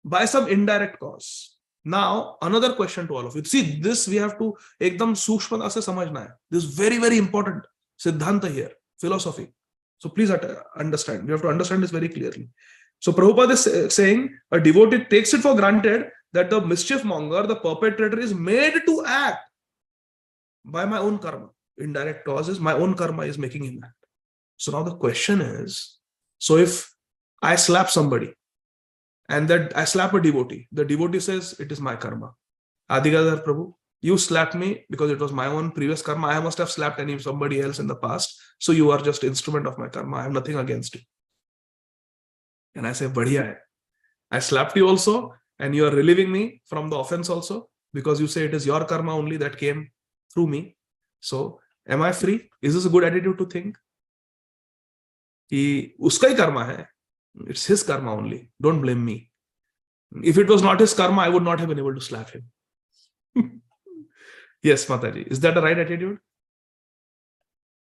by some indirect cause. Now, another question to all of you. See, this we have to ekdam sukshmata se samajhna hai. This is very, very important. Siddhanta here, philosophy. So please understand. We have to understand this very clearly. So Prabhupada is saying a devotee takes it for granted that the mischief monger, the perpetrator, is made to act by my own karma. Indirect causes, my own karma is making him act. So now the question is, so if I slap somebody and that I slap a devotee, the devotee says it is my karma. Ādi Gadādhara Prabhu, you slapped me because it was my own previous karma. I must have slapped somebody else in the past. So you are just instrument of my karma. I have nothing against you. And I say, badhiya hai. I slapped you also, and you are relieving me from the offense also, because you say it is your karma only that came through me. So am I free? Is this a good attitude to think? Ki uska hi karma hai. It's his karma only. Don't blame me. If it was not his karma, I would not have been able to slap him. Yes, Mataji. Is that the right attitude?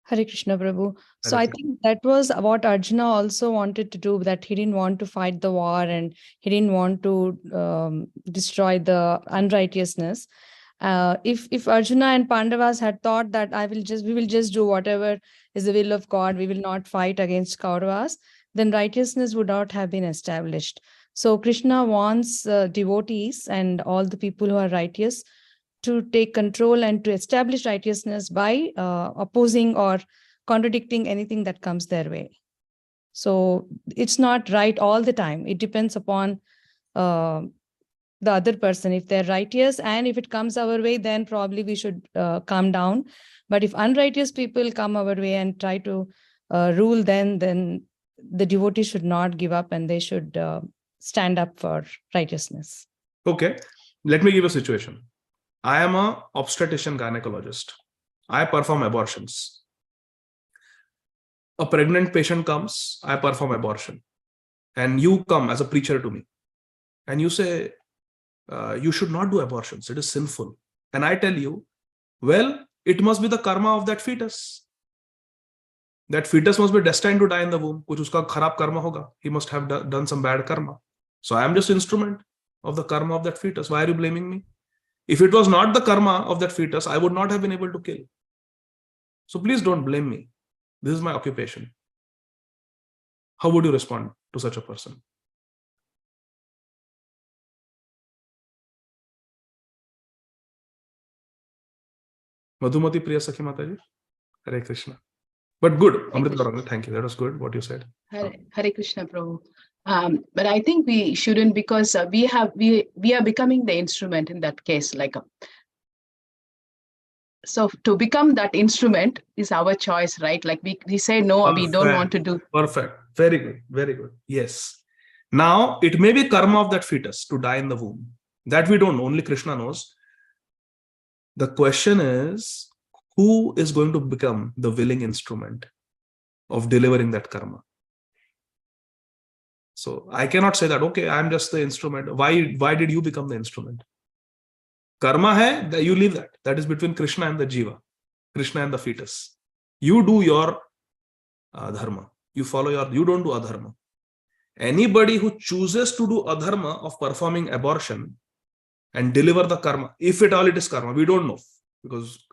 Hare Krishna Prabhu. So Hare I Krishna. think that was what Arjuna also wanted to do, that he didn't want to fight the war and he didn't want to destroy the unrighteousness. If Arjuna and Pandavas had thought that we will just do whatever is the will of God, we will not fight against Kauravas, then righteousness would not have been established. So Krishna wants devotees and all the people who are righteous to take control and to establish righteousness by opposing or contradicting anything that comes their way. So it's not right all the time. It depends upon the other person. If they're righteous and if it comes our way, then probably we should calm down. But if unrighteous people come our way and try to rule, then the devotee should not give up and they should stand up for righteousness. Okay, let me give a situation. I am an obstetrician gynecologist. I perform abortions. A pregnant patient comes, I perform abortion. And you come as a preacher to me. And you say, you should not do abortions. It is sinful. And I tell you, well, it must be the karma of that fetus. That fetus must be destined to die in the womb. Kuch uska kharab karma hoga. He must have done some bad karma. So I am just instrument of the karma of that fetus. Why are you blaming me? If it was not the karma of that fetus, I would not have been able to kill. So please don't blame me. This is my occupation. How would you respond to such a person? Madhumati Priya Sakhi Mataji. Hare Krishna. But good. Amrit Gauranga, thank you. That was good what you said. Hare Krishna Prabhu. But I think we shouldn't, because we are becoming the instrument in that case. So to become that instrument is our choice, right? Like we say no, Perfect. we don't want to do. Perfect. Very good. Very good. Yes. Now it may be karma of that fetus to die in the womb. That we don't know. Only Krishna knows. The question is, who is going to become the willing instrument of delivering that karma? So I cannot say that, okay, I'm just the instrument. Why did you become the instrument? Karma hai, you leave that. That is between Krishna and the jiva, Krishna and the fetus. You do your dharma. You follow you don't do adharma. Anybody who chooses to do adharma of performing abortion and deliver the karma, if at all it is karma, we don't know. Because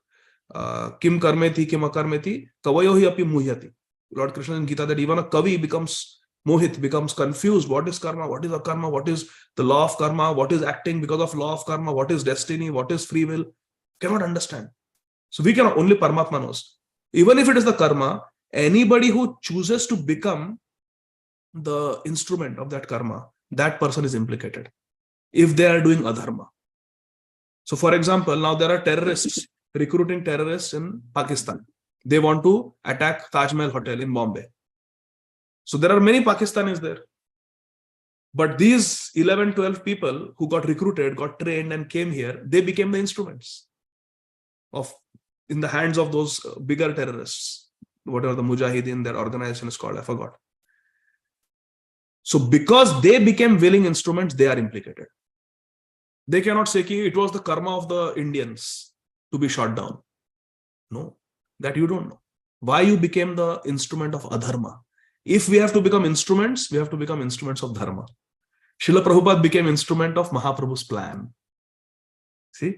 kim karmeti, kim akarmeti, kavayo hi api muhyati. Lord Krishna in Gita that even a kavi becomes mohit, becomes confused. What is karma? What is akarma? What is the law of karma? What is acting because of law of karma? What is destiny? What is free will? Cannot understand. So we cannot, only Paramatma knows. Even if it is the karma, anybody who chooses to become the instrument of that karma, that person is implicated if they are doing adharma. So for example, now there are terrorists recruiting terrorists in Pakistan. They want to attack Taj Mahal Hotel in Bombay. So there are many Pakistanis there. But these 11, 12 people who got recruited, got trained and came here, they became the instruments in the hands of those bigger terrorists, whatever the Mujahideen, their organization is called, I forgot. So because they became willing instruments, they are implicated. They cannot say it was the karma of the Indians to be shot down. No, that you don't know. Why you became the instrument of adharma? If we have to become instruments, we have to become instruments of dharma. Srila Prabhupada became instrument of Mahaprabhu's plan. See?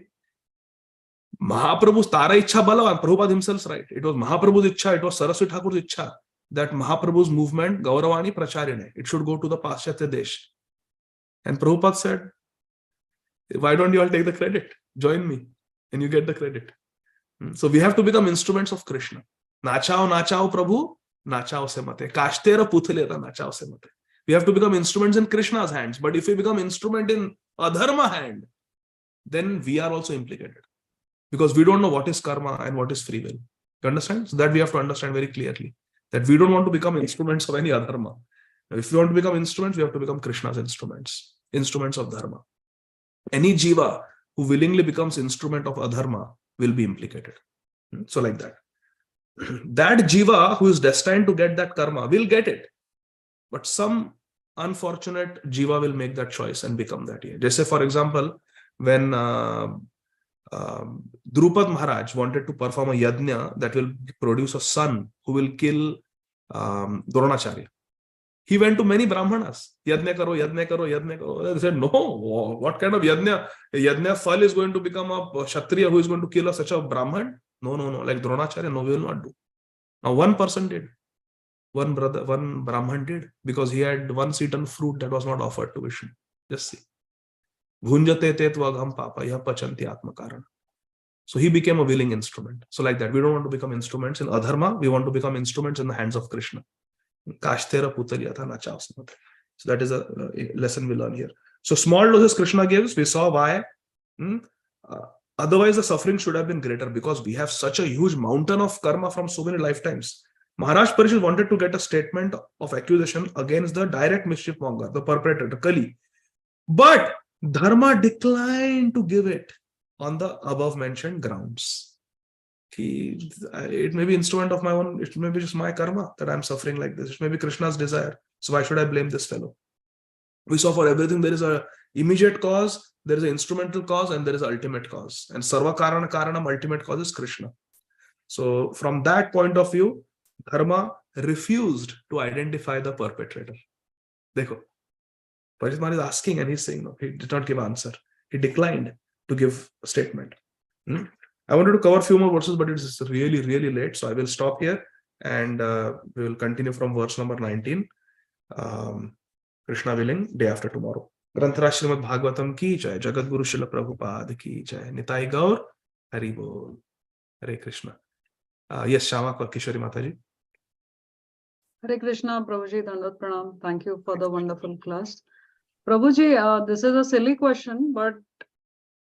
Mahaprabhu's Tara Ichha Balavan, Prabhupada himself right. It was Mahaprabhu's Ichha, it was Saraswati Thakur's Ichha that Mahaprabhu's movement, Gauravani Pracharine, it should go to the Paschatya Desh. And Prabhupada said, Why don't you all take the credit? Join me and you get the credit. So we have to become instruments of Krishna. Nachao, nachao Prabhu, nachao se mate. Kashtera puthalera nachao se mate. We have to become instruments in Krishna's hands. But if we become instrument in adharma hand, then we are also implicated. Because we don't know what is karma and what is free will. You understand? So that we have to understand very clearly. That we don't want to become instruments of any adharma. If we want to become instruments, we have to become Krishna's instruments. Instruments of dharma. Any jiva who willingly becomes instrument of adharma will be implicated. So like that. That jiva who is destined to get that karma will get it. But some unfortunate jiva will make that choice and become that. Just say, for example, when Drupad Maharaj wanted to perform a yajna that will produce a son who will kill Dronacharya. He went to many brahmanas. Yajna karo, yajna karo, yajna karo. They said, no, what kind of yajna? Yajna fal is going to become a kshatriya who is going to kill such a brahman? No. Like Dronacharya, no, we will not do. Now one person did. One brahman did, because he had one eaten fruit that was not offered to Vishnu. Just see. Bhunjate te tvagam papa yah pachanti atma karana. So he became a willing instrument. So like that, we don't want to become instruments in adharma. We want to become instruments in the hands of Krishna. Kashtera putaliyatha nachao se mate. So that is a lesson we learn here. So small doses Krishna gives. We saw why. Otherwise, the suffering should have been greater, because we have such a huge mountain of karma from so many lifetimes. Maharaj Parishad wanted to get a statement of accusation against the direct mischief monger, the perpetrator, Kali. But Dharma declined to give it on the above mentioned grounds. It may be instrument of my own, it may be just my karma that I'm suffering like this. It may be Krishna's desire. So why should I blame this fellow? We saw for everything there is an immediate cause, there is an instrumental cause, and there is an ultimate cause. And Sarva Karana Karanam, ultimate cause is Krishna. So from that point of view, Dharma refused to identify the perpetrator. Dekho. Parishad Maharaj is asking and he's saying no. He did not give answer. He declined to give a statement. I wanted to cover a few more verses, but it's really, really late. So I will stop here and we will continue from verse number 19. Krishna willing, day after tomorrow. Granthara Srīmad Bhāgavatam ki jai, Jagat Guru Srila Prabhupada ki jai, Nitai Gaur, Hari Bol, Hare Krishna. Yes, Shama Kishori Mataji. Hare Krishna, Prabhuji, Dandat Pranam. Thank you for the wonderful class. Prabhuji, this is a silly question, but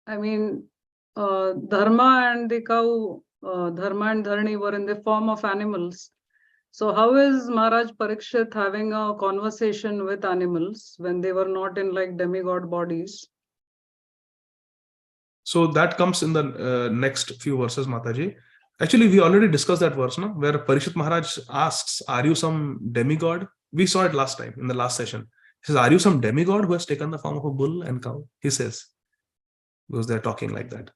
I mean, Dharma and the cow, Dharma and Dharani were in the form of animals. So how is Maharaj Parikshit having a conversation with animals when they were not in like demigod bodies? So that comes in the next few verses, Mataji. Actually, we already discussed that verse, no? Where Parikshit Maharaj asks, are you some demigod? We saw it last time in the last session. He says, are you some demigod who has taken the form of a bull and cow? He says, because they're talking like that.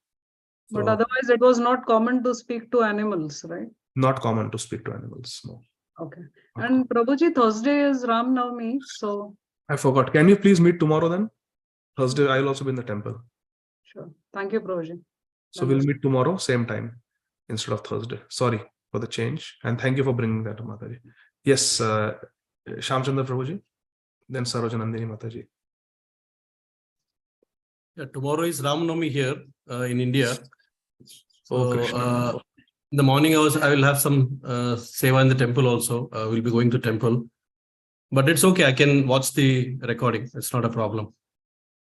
So, but otherwise, it was not common to speak to animals, right? Not common to speak to animals, no. Okay. And Prabhuji, Thursday is Ram Navami, so... I forgot. Can you please meet tomorrow then? Thursday, I will also be in the temple. Sure. Thank you, Prabhuji. So we'll meet tomorrow, same time, instead of Thursday. Sorry for the change. And thank you for bringing that, Mataji. Yes, Shamchandra Prabhuji. Then Sarojanandini Mataji. Yeah, tomorrow is Ram Navami here in India. So Krishna. in the morning hours, I will have some seva in the temple also. We'll be going to temple. But it's okay. I can watch the recording. It's not a problem.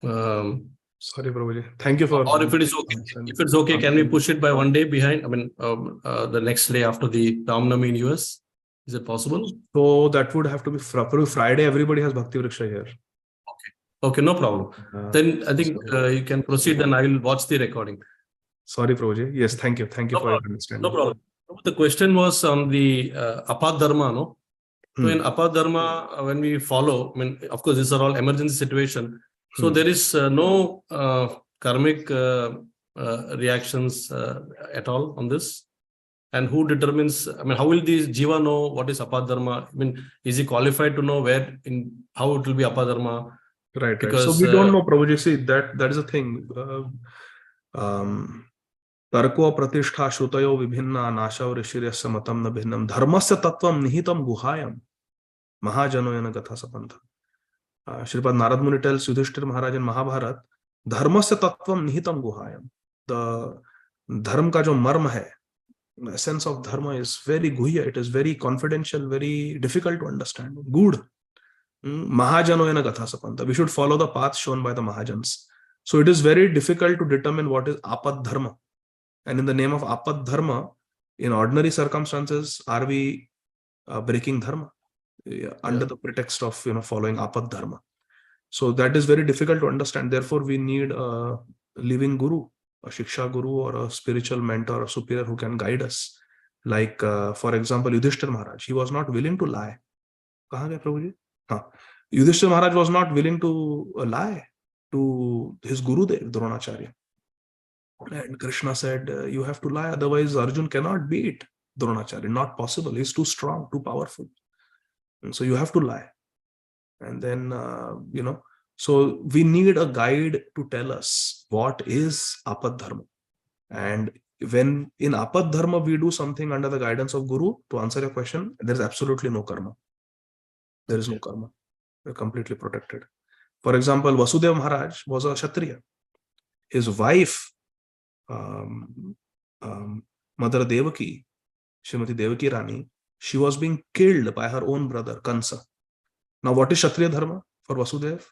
Sorry, Prabhuji. Thank you for... Or if it is okay, if it's okay, can we push it by one day behind? I mean, the next day after the Ram Navami in US? Is it possible? So that would have to be Friday. Everybody has Bhakti Vriksha here. Okay, no problem. Then I think you can proceed and I will watch the recording. Sorry, Prabhuji. Yes, thank you. Thank you for your understanding. No problem. The question was on the Apad Dharma, no? So in Apad Dharma, when we follow, I mean, of course, these are all emergency situation. So there is no karmic reactions at all on this. And who determines, I mean, how will the jiva know what is Apad Dharma? I mean, is he qualified to know where, how it will be Apad Dharma? Right, because, right. So we don't know, Prabhuji. See, that is a thing. Tarko pratishtha shrutayo vibhinna nashav rishirya matam na bhinnam dharmasya tattvam nihitam guhayam mahajanoyana gatha sapantha. Shripad Narad Muni tells Yudhishthir Maharaj in Mahabharata Dharmasya tattvam nihitam guhayam. The dharma ka jo marma hai, the essence of dharma is very guhya. It is very confidential, very difficult to understand. Good. Mahajano ena gatha sapanta. We should follow the path shown by the Mahajans. So it is very difficult to determine what is apad dharma. And in the name of apad dharma, in ordinary circumstances, are we breaking dharma under the pretext of following apad dharma? So that is very difficult to understand. Therefore, we need a living guru, a shiksha guru, or a spiritual mentor or superior who can guide us. Like, for example, Yudhishthira Maharaj, he was not willing to lie. Kahan gaya, Prabhuji? Yudhishthira Maharaj was not willing to lie to his Gurudev, Dronacharya. And Krishna said, you have to lie, otherwise Arjun cannot beat Dronacharya. Not possible. He's too strong, too powerful. And so you have to lie. And then, so we need a guide to tell us what is apad dharma. And when in apad dharma we do something under the guidance of Guru, to answer your question, there is absolutely no karma. There is no karma. We're completely protected. For example, Vasudeva Maharaj was a Kshatriya. His wife, Mother Devaki, Srimati Devaki Rani, she was being killed by her own brother, Kansa. Now, what is Kshatriya Dharma for Vasudeva?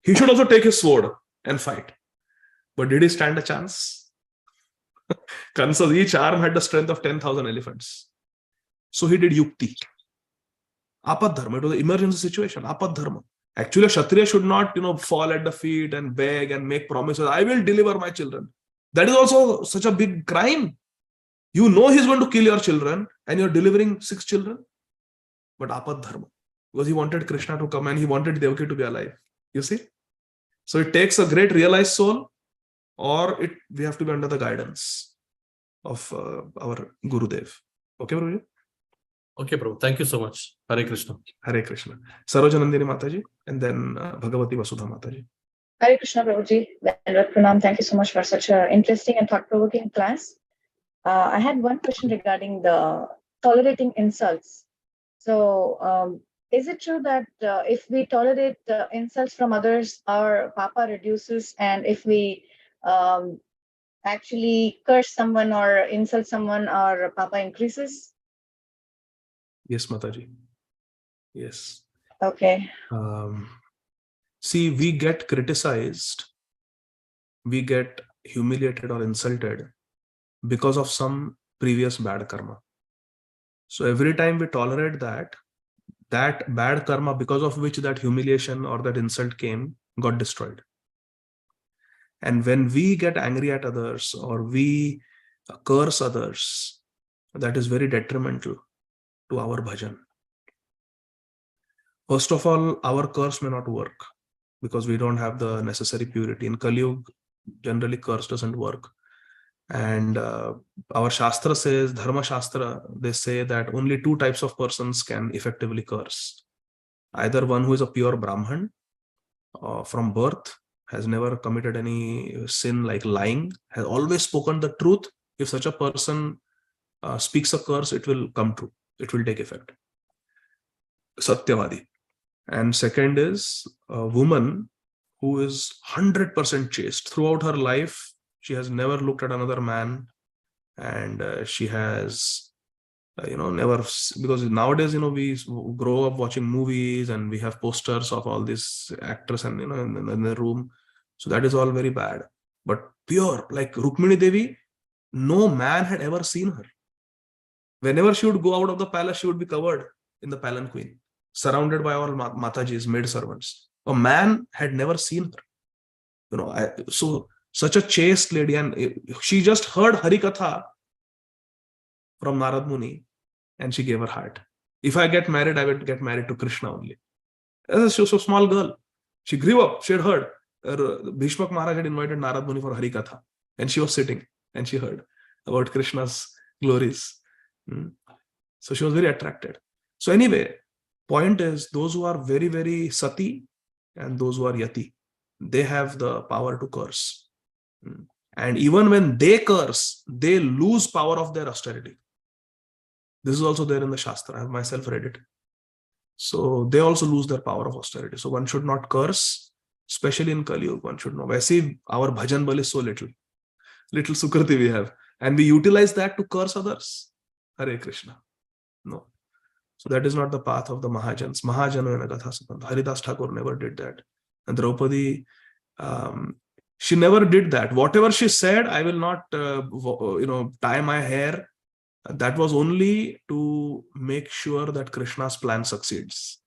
He should also take his sword and fight. But did he stand a chance? Kansa's each arm had the strength of 10,000 elephants. So he did yukti. Apad dharma. It was an emergency situation. Apad dharma. Actually, a Kshatriya should not, fall at the feet and beg and make promises. I will deliver my children. That is also such a big crime. You know he's going to kill your children and you're delivering 6 children. But apad dharma. Because he wanted Krishna to come and he wanted Devaki to be alive. You see? So it takes a great realized soul, or we have to be under the guidance of our Gurudev. Okay, Prabhu? Okay, Prabhu. Thank you so much. Hare Krishna. Hare Krishna. Sarojanandini Mataji, and then Bhagavati Vasudha Mataji. Hare Krishna, Prabhuji. Pranam. Thank you so much for such an interesting and thought-provoking class. I had one question regarding the tolerating insults. So, is it true that if we tolerate insults from others, our papa reduces, and if we actually curse someone or insult someone, our papa increases? Yes, Mataji. Yes. Okay. See, we get criticized, we get humiliated or insulted because of some previous bad karma. So every time we tolerate that bad karma because of which that humiliation or that insult came got destroyed. And when we get angry at others or we curse others, that is very detrimental to our bhajan. First of all, our curse may not work because we don't have the necessary purity. In Kali Yuga, generally curse doesn't work. And our Shastra says, Dharma Shastra, they say that only 2 types of persons can effectively curse. Either one who is a pure Brahman from birth, has never committed any sin like lying, has always spoken the truth. If such a person speaks a curse, it will come true. It will take effect. Satyavadi. And second is a woman who is 100% chaste. Throughout her life, she has never looked at another man, and she has, never, because nowadays, we grow up watching movies and we have posters of all these actors and, in the room. So that is all very bad. But pure, like Rukmini Devi, no man had ever seen her. Whenever she would go out of the palace, she would be covered in the palanquin, surrounded by all Matajis, maid servants. A man had never seen her. So such a chaste lady, and she just heard Harikatha from Narad Muni, and she gave her heart. If I get married, I will get married to Krishna only. She was a small girl. She grew up, she had heard. Bhishmak Maharaj had invited Narad Muni for Harikatha, and she was sitting, and she heard about Krishna's glories. So she was very attracted. So anyway, point is, those who are very, very sati and those who are yati, they have the power to curse. And even when they curse, they lose power of their austerity. This is also there in the Shastra. I have myself read it. So they also lose their power of austerity. So one should not curse. especially in Kali Yuga, one should know. Vaise our bhajan bal is so little sukriti we have, and we utilize that to curse others. Hare Krishna. No. So that is not the path of the Mahajans. Mahajano and Gatha. Haridas Thakur never did that. And Draupadi, she never did that. Whatever she said, I will not, tie my hair. That was only to make sure that Krishna's plan succeeds.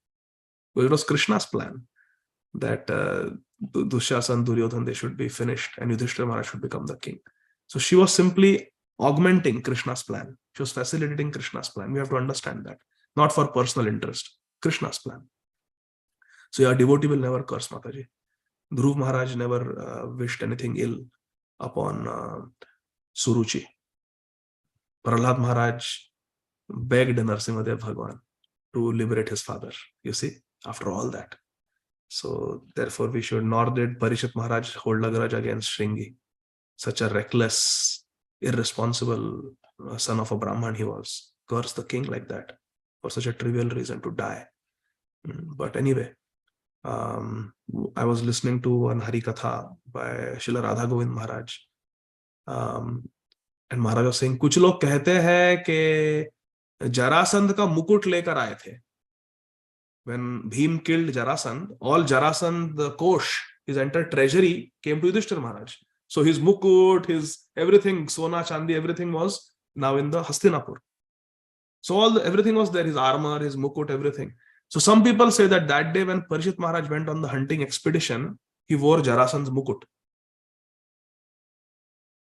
Well, it was Krishna's plan that Dushasan, Duryodhan, they should be finished and Yudhishthira Maharaj should become the king. So she was simply augmenting Krishna's plan. She was facilitating Krishna's plan. We have to understand that. Not for personal interest. Krishna's plan. So your devotee will never curse Mataji. Dhruv Maharaj never wished anything ill upon Suruchi. Prahlad Maharaj begged Narsimhadev Bhagwan to liberate his father. You see, after all that. So therefore we should, nor did Parishit Maharaj hold a grudge against Shringi. Such a reckless, irresponsible son of a Brahman he was. Curse the king like that for such a trivial reason, to die. But anyway, I was listening to one Hari Katha by Srila Radha Govind Maharaj. And Maharaj was saying, कुछ लोग कहते हैं कि जरासंध का मुकुट लेकर आए थे. When Bhim killed Jarasandh, all Jarasandh, the Kosh, his entire treasury came to Yudhishthira Maharaj. So his mukut, his everything, Sona, Chandi, everything was now in the Hastinapur. So everything was there, his armor, his mukut, everything. So some people say that day when Parishit Maharaj went on the hunting expedition, he wore Jarasandh's mukut.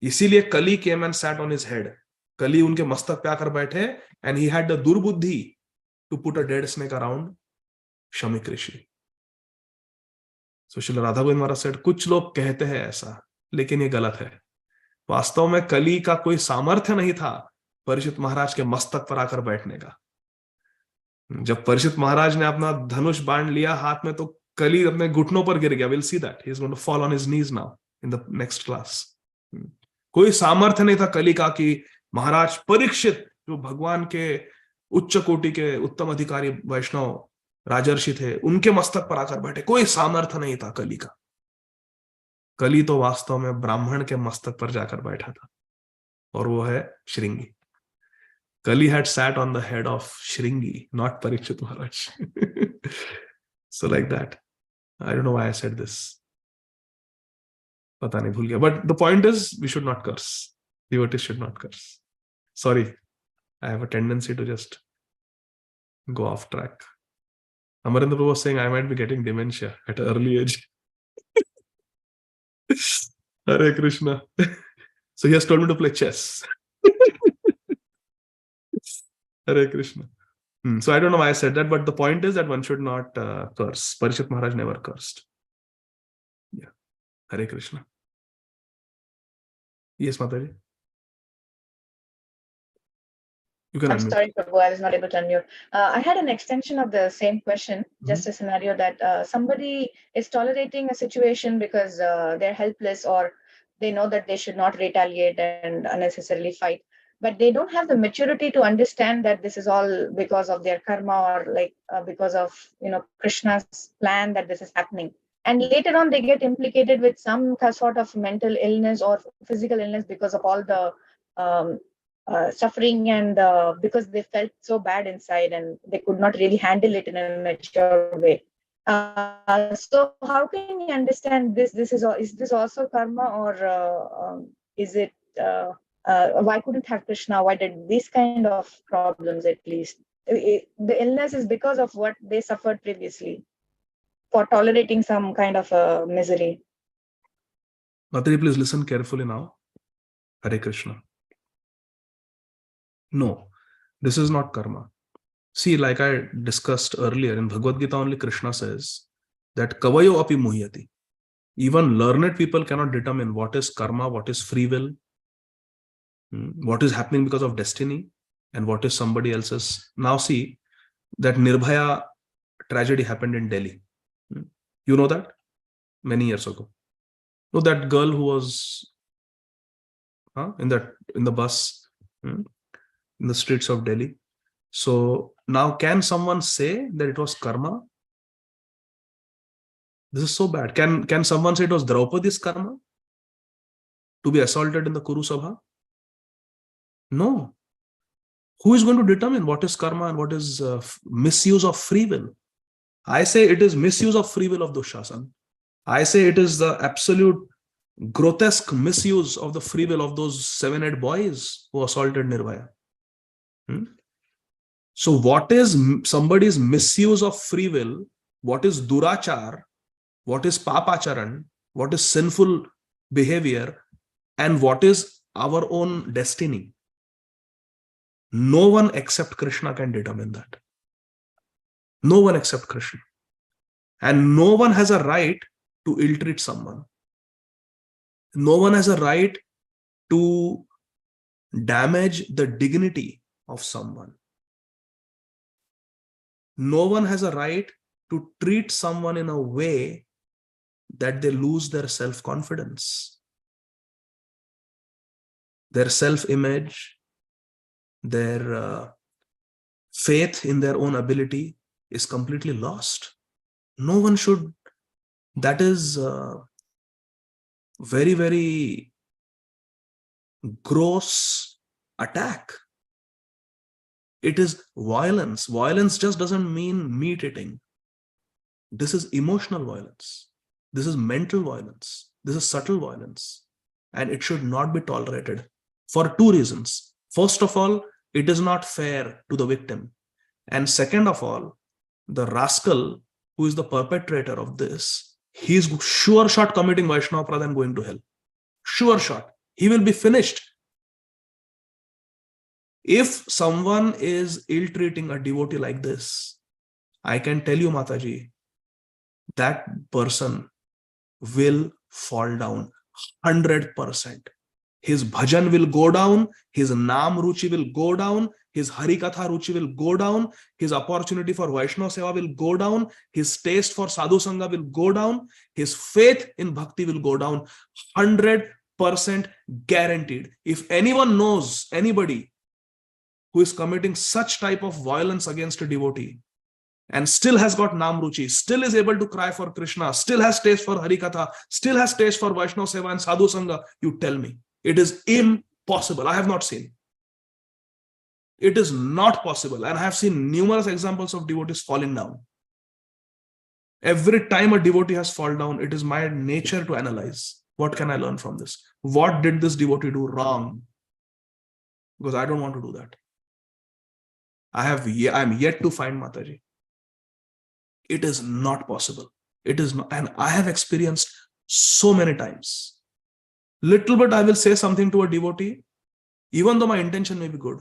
इसीलिए Kali came and sat on his head. Kali उनके मस्तक पे आकर बैठे, and he had the durbuddhi to put a dead snake around Shamik Rishi. So Srila Radha Govind Maharaj said, कुछ लोग कहते हैं ऐसा, लेकिन ये गलत है. वास्तव में कली का कोई सामर्थ्य नहीं था परीक्षित महाराज के मस्तक पर आकर बैठने का. जब परीक्षित महाराज ने अपना धनुष बाण लिया हाथ में, तो कली अपने घुटनों पर गिर गया. We'll see that. He is going to fall on his knees now in the next class. कोई सामर्थ्य नहीं था कली का कि महाराज परीक्षित, जो भगवान के उच्च कोटि के उत्तम अधिकारी वैष्णव राजर्षि थे, उनके मस्तक पर आकर बैठे. कोई सामर्थ्य नहीं था कली का. कली तो वास्तव में ब्राह्मण के मस्तक पर जाकर बैठा था, और वो है Shringi. Kali had sat on the head of Shringi, not Parikshit Maharaj. So like that. I don't know why I said this. Pata nahi, bhul gaya. But the point is, we should not curse. Devotees should not curse. Sorry, I have a tendency to just go off track. Amarendra Prabhu was saying I might be getting dementia at an early age. Hare Krishna. So he has told me to play chess. Hare Krishna. So I don't know why I said that, but the point is that one should not curse. Parishit Maharaj never cursed. Yeah. Hare Krishna. Yes, Mataji. You can I'm unmute. sorry, Prabhu, I was not able to unmute. I had an extension of the same question, just a scenario that somebody is tolerating a situation because they're helpless, or they know that they should not retaliate and unnecessarily fight, but they don't have the maturity to understand that this is all because of their karma, or like because of Krishna's plan that this is happening. And later on, they get implicated with some sort of mental illness or physical illness because of all the suffering, and because they felt so bad inside and they could not really handle it in a mature way. So how can you understand this? Is this also karma, or is it? Why couldn't have Krishna? Why did these kind of problems at least? The illness is because of what they suffered previously for tolerating some kind of misery. Mataji, please listen carefully now. Hare Krishna. No, this is not karma. See, like I discussed earlier, in Bhagavad Gita only Krishna says that kavayo api muhyati. Even learned people cannot determine what is karma, what is free will, what is happening because of destiny, and what is somebody else's. Now see, that Nirbhaya tragedy happened in Delhi. You know that? Many years ago. No, that girl who was in the bus, in the streets of Delhi. So now can someone say that it was karma? This is so bad. Can someone say it was Draupadi's karma to be assaulted in the Kuru Sabha? No. Who is going to determine what is karma and what is misuse of free will? I say it is misuse of free will of Dushasan. I say it is the absolute grotesque misuse of the free will of those 7-8 boys who assaulted Nirvaya. So what is somebody's misuse of free will? What is durachar? What is papacharan? What is sinful behavior? And what is our own destiny? No one except Krishna can determine that. No one except Krishna. And no one has a right to ill-treat someone. No one has a right to damage the dignity of someone. No one has a right to treat someone in a way that they lose their self-confidence, their self-image, their faith in their own ability is completely lost. No one should. That is very, very gross attack. It is violence. Violence just doesn't mean meat eating. This is emotional violence. This is mental violence. This is subtle violence. And it should not be tolerated for 2 reasons. First of all, it is not fair to the victim. And second of all, the rascal who is the perpetrator of this, he is sure shot committing Vaishnava Aparadha and going to hell. Sure shot. He will be finished. If someone is ill-treating a devotee like this, I can tell you, Mataji, that person will fall down 100%. His bhajan will go down, his naam ruchi will go down, his harikatha ruchi will go down, his opportunity for Vaishnava seva will go down, his taste for sadhu sangha will go down, his faith in bhakti will go down, 100% guaranteed. If anyone knows anybody who is committing such type of violence against a devotee and still has got naam ruchi, still is able to cry for Krishna, still has taste for harikatha, still has taste for Vaishnava seva and sadhu sangha, you tell me. It is impossible. I have not seen. It is not possible. And I have seen numerous examples of devotees falling down. Every time a devotee has fallen down, it is my nature to analyze. What can I learn from this? What did this devotee do wrong? Because I don't want to do that. I am yet to find Mataji. It is not possible. It is not. And I have experienced so many times. Little bit I will say something to a devotee, even though my intention may be good,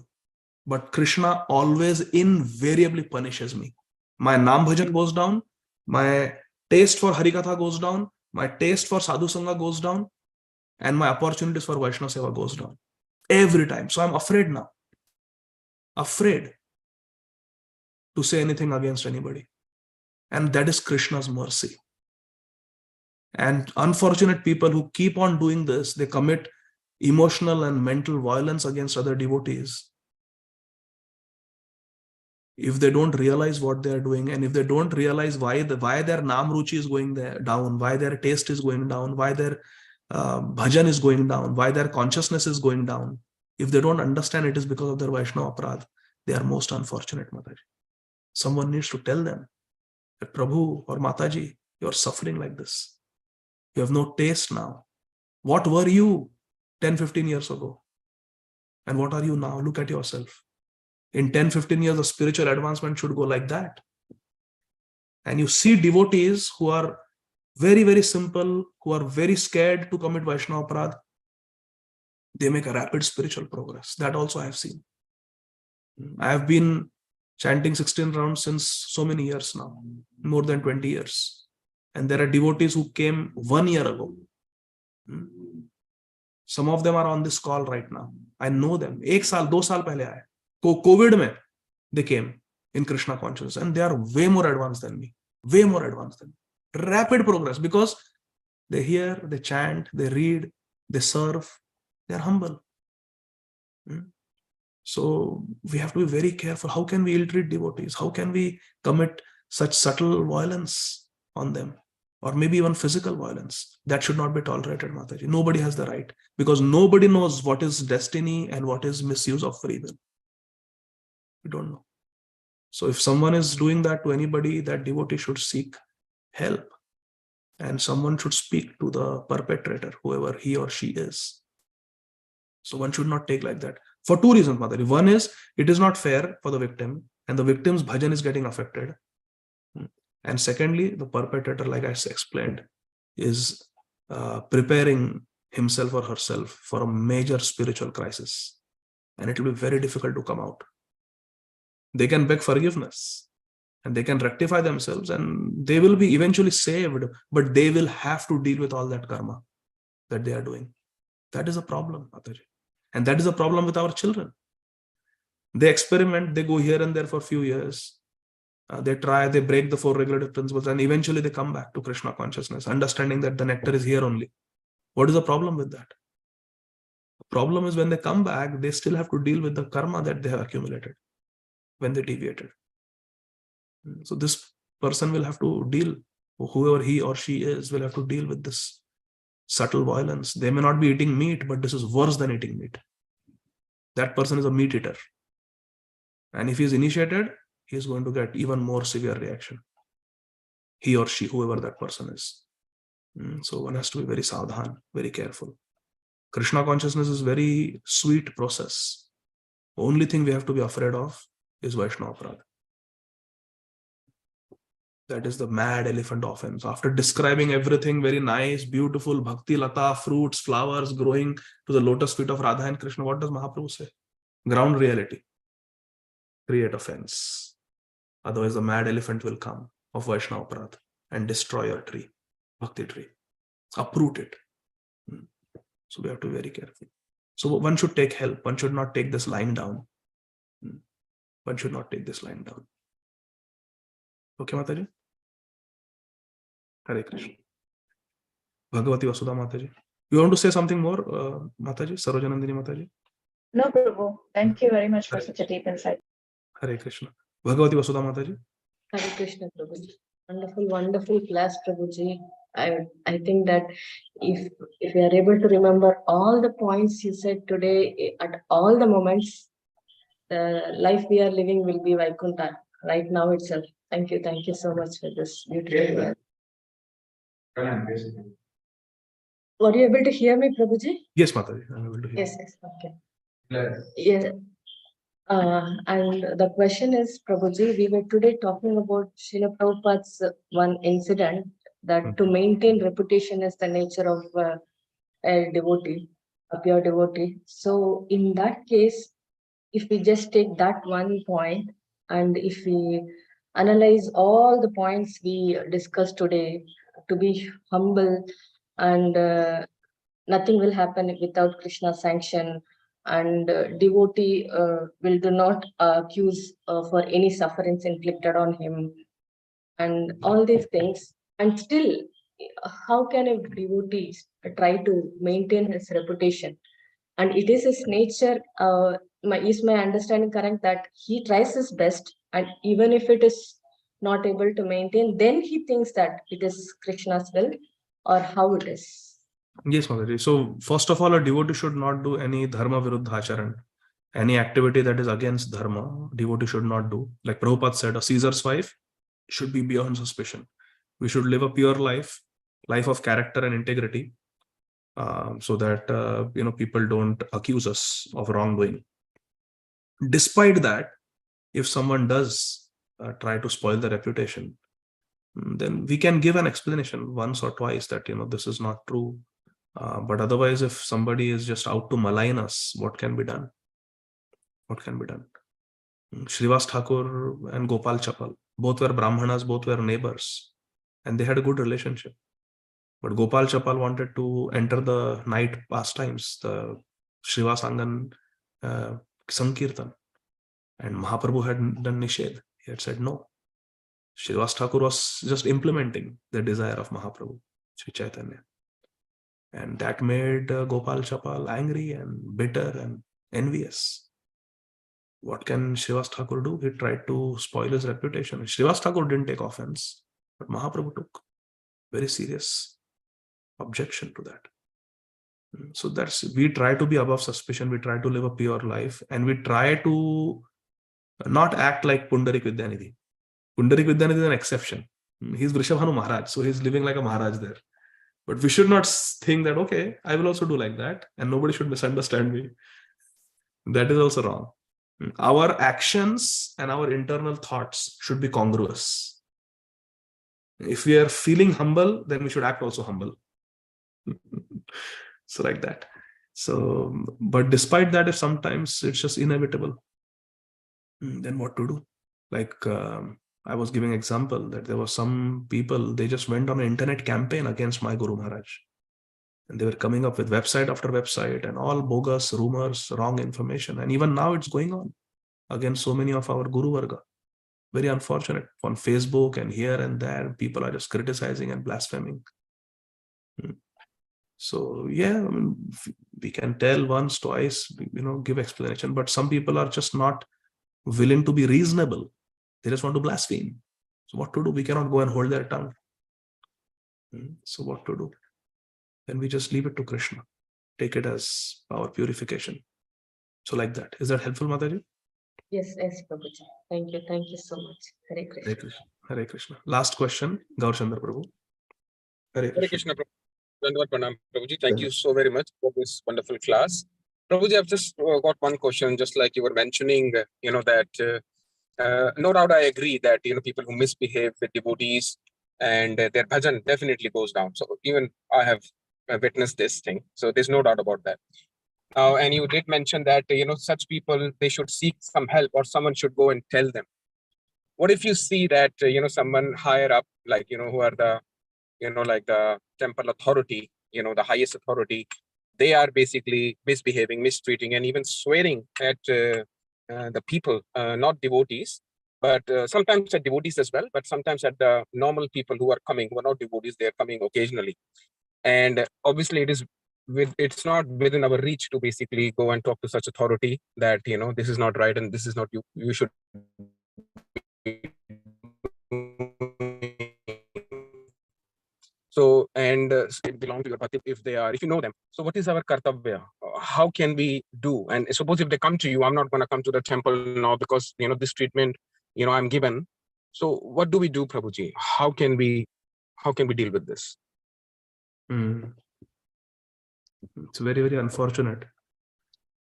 but Krishna always invariably punishes me. My naam bhajan goes down, my taste for harikatha goes down, my taste for sadhu sangha goes down, and my opportunities for Vaishnava seva goes down. Every time. So I'm afraid now. Afraid to say anything against anybody. And that is Krishna's mercy. And unfortunate people who keep on doing this, they commit emotional and mental violence against other devotees. If they don't realize what they are doing, and if they don't realize why their naam ruchi is going down, why their taste is going down, why their bhajan is going down, why their consciousness is going down, if they don't understand it is because of their Vaishnava Aparadha, they are most unfortunate, Mataji. Someone needs to tell them that Prabhu or Mataji, you are suffering like this. You have no taste now. What were you 10, 15 years ago? And what are you now? Look at yourself. In 10, 15 years, the spiritual advancement should go like that. And you see devotees who are very, very simple, who are very scared to commit Vaishnava Aparadha. They make a rapid spiritual progress. That also I have seen. I have been chanting 16 rounds since so many years now, more than 20 years. And there are devotees who came 1 year ago. Some of them are on this call right now. I know them. 1 saal, 2 saal pehle aaye. COVID mein, they came in Krishna consciousness, and they are way more advanced than me. Way more advanced than me. Rapid progress, because they hear, they chant, they read, they serve, they are humble. So we have to be very careful. How can we ill-treat devotees? How can we commit such subtle violence on them? or maybe even physical violence. That should not be tolerated, Mataji. Nobody has the right, because nobody knows what is destiny and what is misuse of free will. We don't know. So if someone is doing that to anybody, that devotee should seek help, and someone should speak to the perpetrator, whoever he or she is. So one should not take like that. For two reasons, Mataji. One is, it is not fair for the victim, and the victim's bhajan is getting affected. And secondly, the perpetrator, like I explained, is preparing himself or herself for a major spiritual crisis. And it will be very difficult to come out. They can beg forgiveness and they can rectify themselves and they will be eventually saved, but they will have to deal with all that karma that they are doing. That is a problem, Mataji. And that is a problem with our children. They experiment, they go here and there for a few years. They try, they break the 4 regulative principles, and eventually they come back to Krishna consciousness, understanding that the nectar is here only. What is the problem with that? The problem is when they come back, they still have to deal with the karma that they have accumulated when they deviated. So this person will have to deal, whoever he or she is, will have to deal with this subtle violence. They may not be eating meat, but this is worse than eating meat. That person is a meat eater. And if he is initiated, he is going to get even more severe reaction. He or she, whoever that person is. So one has to be very sadhan, very careful. Krishna consciousness is very sweet process. Only thing we have to be afraid of is Vaishnava Aparadha. That is the mad elephant offense. After describing everything very nice, beautiful, bhakti lata, fruits, flowers growing to the lotus feet of Radha and Krishna, what does Mahaprabhu say? Ground reality. Create offense. Otherwise the mad elephant will come of Vaishnava Aparadha and destroy your tree, bhakti tree. Uproot it. So we have to be very careful. So one should take help. One should not take this lying down. One should not take this lying down. Okay, Mataji? Hare Krishna. Bhagavati Vasudha Mataji. You want to say something more, Mataji? Sarojanandini Mataji? No, Prabhu. Thank you very much for such a deep insight. Hare Krishna. Bhagavati Vasudha Mataji? Hare Krishna, Prabhuji. Wonderful, wonderful class, Prabhuji. I think that if we are able to remember all the points you said today at all the moments, the life we are living will be Vaikuntha right now itself. Thank you so much for this beautiful. Were you able to hear me, Prabhuji? Yes, Mataji. I'm able to hear. Yes, okay. Yeah. And the question is, Prabhuji, we were today talking about Srila Prabhupada's one incident that to maintain reputation is the nature of a devotee, a pure devotee. So in that case, if we just take that one point and if we analyze all the points we discussed today, to be humble and nothing will happen without Krishna's sanction, and devotee will do not accuse for any sufferings inflicted on him, and all these things. And still, how can a devotee try to maintain his reputation? And it is his nature. Is my understanding correct that he tries his best, and even if it is not able to maintain, then he thinks that it is Krishna's will, or how it is? Yes, Mataji. So first of all, a devotee should not do any dharma viruddha acharan. Any activity that is against dharma, devotee should not do. Like Prabhupada said, a Caesar's wife should be beyond suspicion. We should live a pure life of character and integrity, so that people don't accuse us of wrongdoing. Despite that, if someone does try to spoil the reputation, then we can give an explanation once or twice that this is not true. But otherwise, if somebody is just out to malign us, what can be done? What can be done? Srivas Thakur and Gopal Chapal, both were Brahmanas, both were neighbors, and they had a good relationship. But Gopal Chapal wanted to enter the night pastimes, the Srivas Angan Sankirtan, and Mahaprabhu had done Nishedh. He had said no. Srivas Thakur was just implementing the desire of Mahaprabhu, Sri Chaitanya. And that made Gopal Chapal angry and bitter and envious. What can Srivas Thakur do? He tried to spoil his reputation. Srivas Thakur didn't take offense, but Mahaprabhu took. Very serious objection to that. So we try to be above suspicion, we try to live a pure life, and we try to not act like Pundarik Vidyanidhi. Pundarik Vidyanidhi is an exception. He's Vrishabhanu Maharaj, so he's living like a Maharaj there. But we should not think that, okay, I will also do like that, and nobody should misunderstand me. That is also wrong. Our actions and our internal thoughts should be congruous. If we are feeling humble, then we should act also humble. So like that. So, but despite that, if sometimes it's just inevitable, then what to do? Like I was giving example that there were some people, they just went on an internet campaign against my Guru Maharaj. And they were coming up with website after website and all bogus rumors, wrong information. And even now it's going on against so many of our Guru Varga. Very unfortunate. On Facebook and here and there, people are just criticizing and blaspheming. So yeah, I mean, we can tell once, twice, give explanation, but some people are just not willing to be reasonable. They just want to blaspheme. So what to do? We cannot go and hold their tongue. So what to do? Then we just leave it to Krishna. Take it as our purification. So like that. Is that helpful, Mataji? Yes, Prabhuji. Thank you so much. Hare Krishna. Hare Krishna. Hare Krishna. Last question, Gaur Chandra Prabhu. Hare Krishna. Prabhuji, thank you so very much for this wonderful class. Prabhuji, I've just got one question, just like you were mentioning, that no doubt I agree that, people who misbehave with devotees and their bhajan definitely goes down. So even I have witnessed this thing. So there's no doubt about that. And you did mention that, such people, they should seek some help or someone should go and tell them. What if you see that, someone higher up, like, who are the, like the temple authority, the highest authority, they are basically misbehaving, mistreating, and even swearing at the people, not devotees, but sometimes at devotees as well, but sometimes at the normal people who are coming, who are not devotees, they are coming occasionally. And obviously it's not within our reach to basically go and talk to such authority that, this is not right and this is not you should. So, and it belongs to your party if you know them. So what is our kartavya? How can we do? And suppose if they come to you, I'm not going to come to the temple now because, this treatment, I'm given. So what do we do, Prabhuji? How can we deal with this? It's very, very unfortunate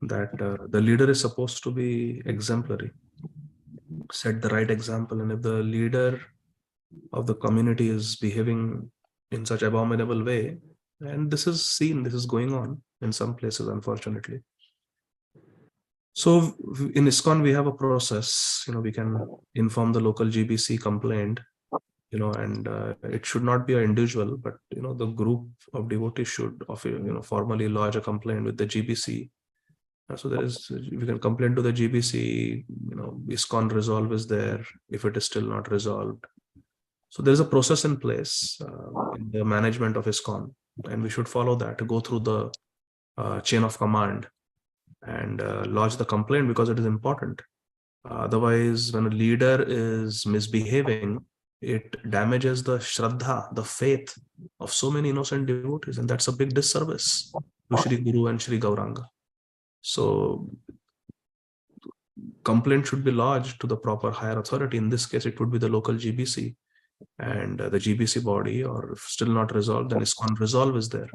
that the leader is supposed to be exemplary, set the right example. And if the leader of the community is behaving in such abominable way, and this is going on in some places, unfortunately. So in ISKCON, we have a process, we can inform the local GBC complaint, and it should not be an individual, but, the group of devotees should, formally lodge a complaint with the GBC. So we can complain to the GBC, ISKCON resolve is there if it is still not resolved. So there's a process in place in the management of ISKCON, and we should follow that to go through the chain of command and lodge the complaint because it is important. Otherwise, when a leader is misbehaving, it damages the Shraddha, the faith of so many innocent devotees, and that's a big disservice to Shri Guru and Shri Gauranga. So complaint should be lodged to the proper higher authority. In this case, it would be the local GBC and the GBC body, or if still not resolved, then ISKCON resolve is there.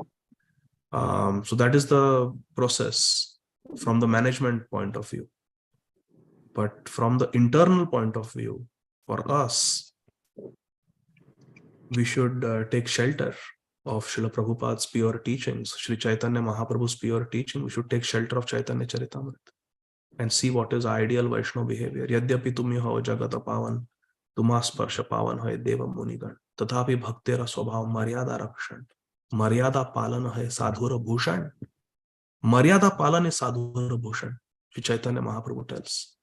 So that is the process from the management point of view. But from the internal point of view, for us, we should take shelter of Srila Prabhupada's pure teachings, Sri Chaitanya Mahaprabhu's pure teaching. We should take shelter of Chaitanya Charitamrita and see what is ideal Vaishnava behavior. Yadyapi tumhi ho jagata pavan, tumas sparsha pavan hai deva munigan, tathapi bhaktera swabhav maryada rakshan, maryada palan hai sadhura bhushan. Maryada palan is sadhura bhushan, Sri Chaitanya Mahaprabhu tells.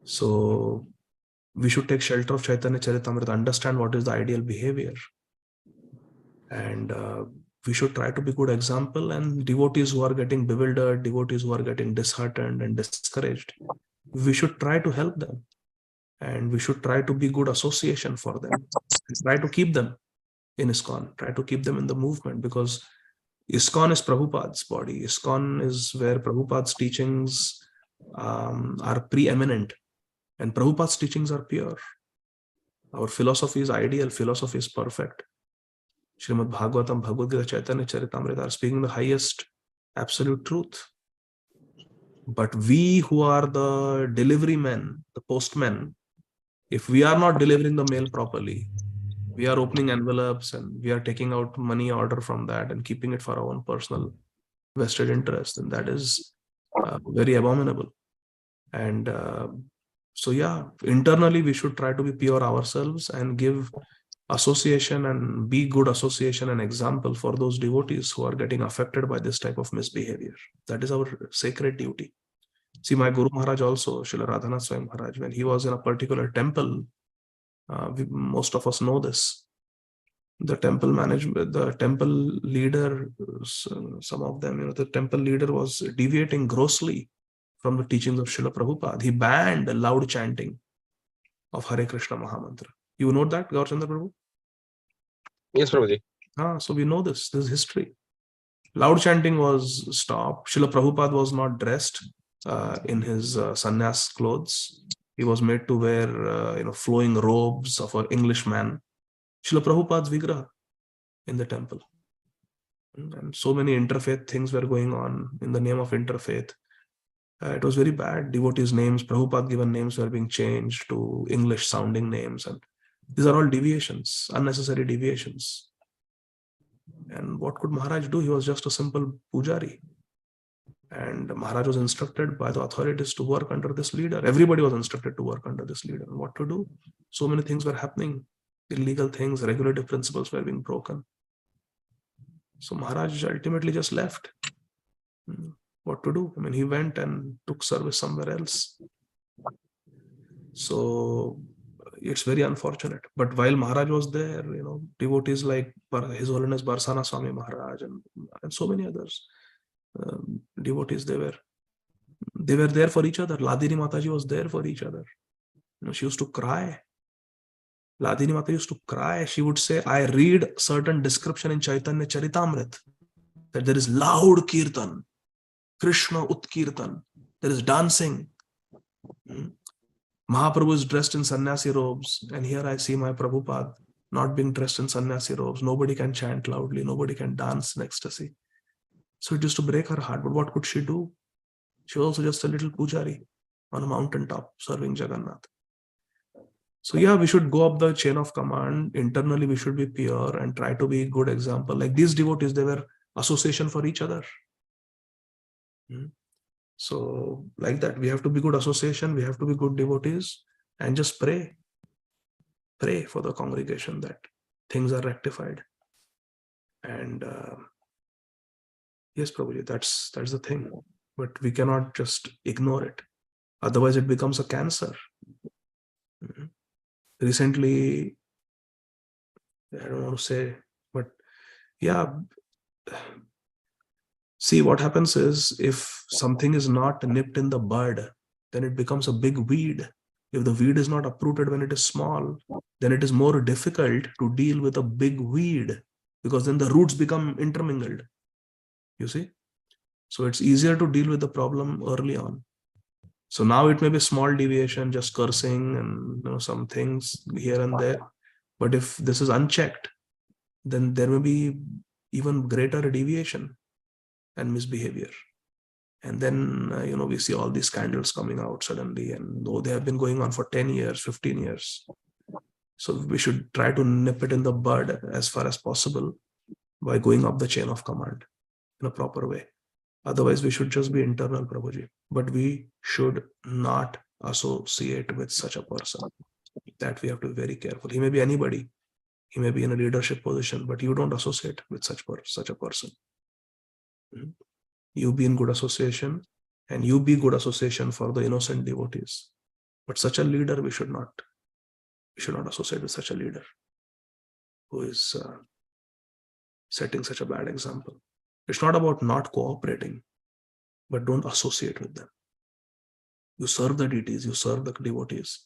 So we should take shelter of Chaitanya Charitamrita, understand what is the ideal behavior, and we should try to be good example. And devotees who are getting bewildered, devotees who are getting disheartened and discouraged, we should try to help them And we should try to be good association for them. And try to keep them in ISKCON, try to keep them in the movement, because ISKCON is Prabhupada's body. ISKCON is where Prabhupada's teachings are preeminent, and Prabhupada's teachings are pure. Our philosophy is ideal, philosophy is perfect. Srīmad Bhāgavatam, Bhagavad Gita, Chaitanya Charitamrita are speaking the highest absolute truth. But we who are the delivery men, the postmen, if we are not delivering the mail properly, we are opening envelopes and we are taking out money order from that and keeping it for our own personal vested interest, and that is very abominable. And so yeah, internally we should try to be pure ourselves and give association and be good association and example for those devotees who are getting affected by this type of misbehavior. That is our sacred duty. See, my Guru Maharaj also, Srila Radhanath Swami Maharaj, when he was in a particular temple, most of us know this. The temple management, the temple leader, some of them, the temple leader was deviating grossly from the teachings of Srila Prabhupada. He banned loud chanting of Hare Krishna Mahamantra. You know that, Gaurchandra Prabhu? Yes, Prabhuji. So we know this is history. Loud chanting was stopped. Srila Prabhupada was not dressed in his sannyas clothes. He was made to wear flowing robes of an Englishman. Srila Prabhupada's vigraha in the temple. And so many interfaith things were going on in the name of interfaith. It was very bad. Devotees' names, Prabhupada given names were being changed to English sounding names. And these are all deviations, unnecessary deviations. And what could Maharaj do? He was just a simple pujari. And Maharaj was instructed by the authorities to work under this leader. Everybody was instructed to work under this leader. And what to do? So many things were happening. Illegal things, regulative principles were being broken. So Maharaj ultimately just left. What to do? I mean, he went and took service somewhere else. So it's very unfortunate. But while Maharaj was there, devotees like His Holiness Barsana Swami Maharaj and so many others, devotees, they were there for each other. Ladini Mataji was there for each other. She used to cry. Ladini Mataji used to cry. She would say, I read certain description in Chaitanya Charitamrita that there is loud kirtan, Krishna Utkirtan, there is dancing. Mahaprabhu is dressed in sannyasi robes, and here I see my Prabhupada not being dressed in sannyasi robes. Nobody can chant loudly, nobody can dance in ecstasy. So it used to break her heart. But what could she do? She was also just a little pujari on a mountaintop serving Jagannath. So yeah, we should go up the chain of command. Internally, we should be pure and try to be a good example. Like these devotees, they were association for each other. So like that, we have to be good association. We have to be good devotees and just pray. Pray for the congregation that things are rectified. And yes, Prabhuji, that's the thing. But we cannot just ignore it. Otherwise, it becomes a cancer. Recently, I don't want to say, but yeah, see what happens is if something is not nipped in the bud, then it becomes a big weed. If the weed is not uprooted when it is small, then it is more difficult to deal with a big weed because then the roots become intermingled. You see? So it's easier to deal with the problem early on. So now it may be small deviation, just cursing and some things here and there. But if this is unchecked, then there may be even greater deviation and misbehavior. And then, we see all these scandals coming out suddenly, and though they have been going on for 10 years, 15 years. So we should try to nip it in the bud as far as possible by going up the chain of command in a proper way. Otherwise, we should just be internal, Prabhuji. But we should not associate with such a person. That we have to be very careful. He may be anybody. He may be in a leadership position, but you don't associate with such a person. You be in good association, and you be good association for the innocent devotees. But such a leader, we should not associate with such a leader who is setting such a bad example. It's not about not cooperating, but don't associate with them. You serve the deities, you serve the devotees,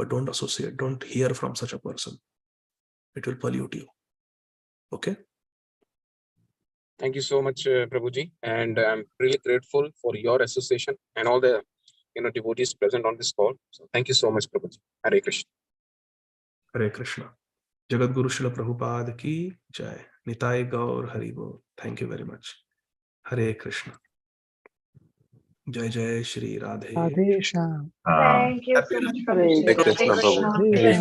but don't associate, don't hear from such a person. It will pollute you. Okay? Thank you so much, Prabhuji. And I'm really grateful for your association and all the devotees present on this call. So thank you so much, Prabhuji. Hare Krishna. Hare Krishna. Jagat Guru Srila Prabhupada ki jai. Nitai Gaur Hari Bol. Thank you very much. Hare Krishna. Jai Jai Shri Radhe. Radhe Shyam. Thank you so much, Prabhuji. Hare Krishna, Prabhu. Hare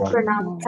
Ram. Pranam.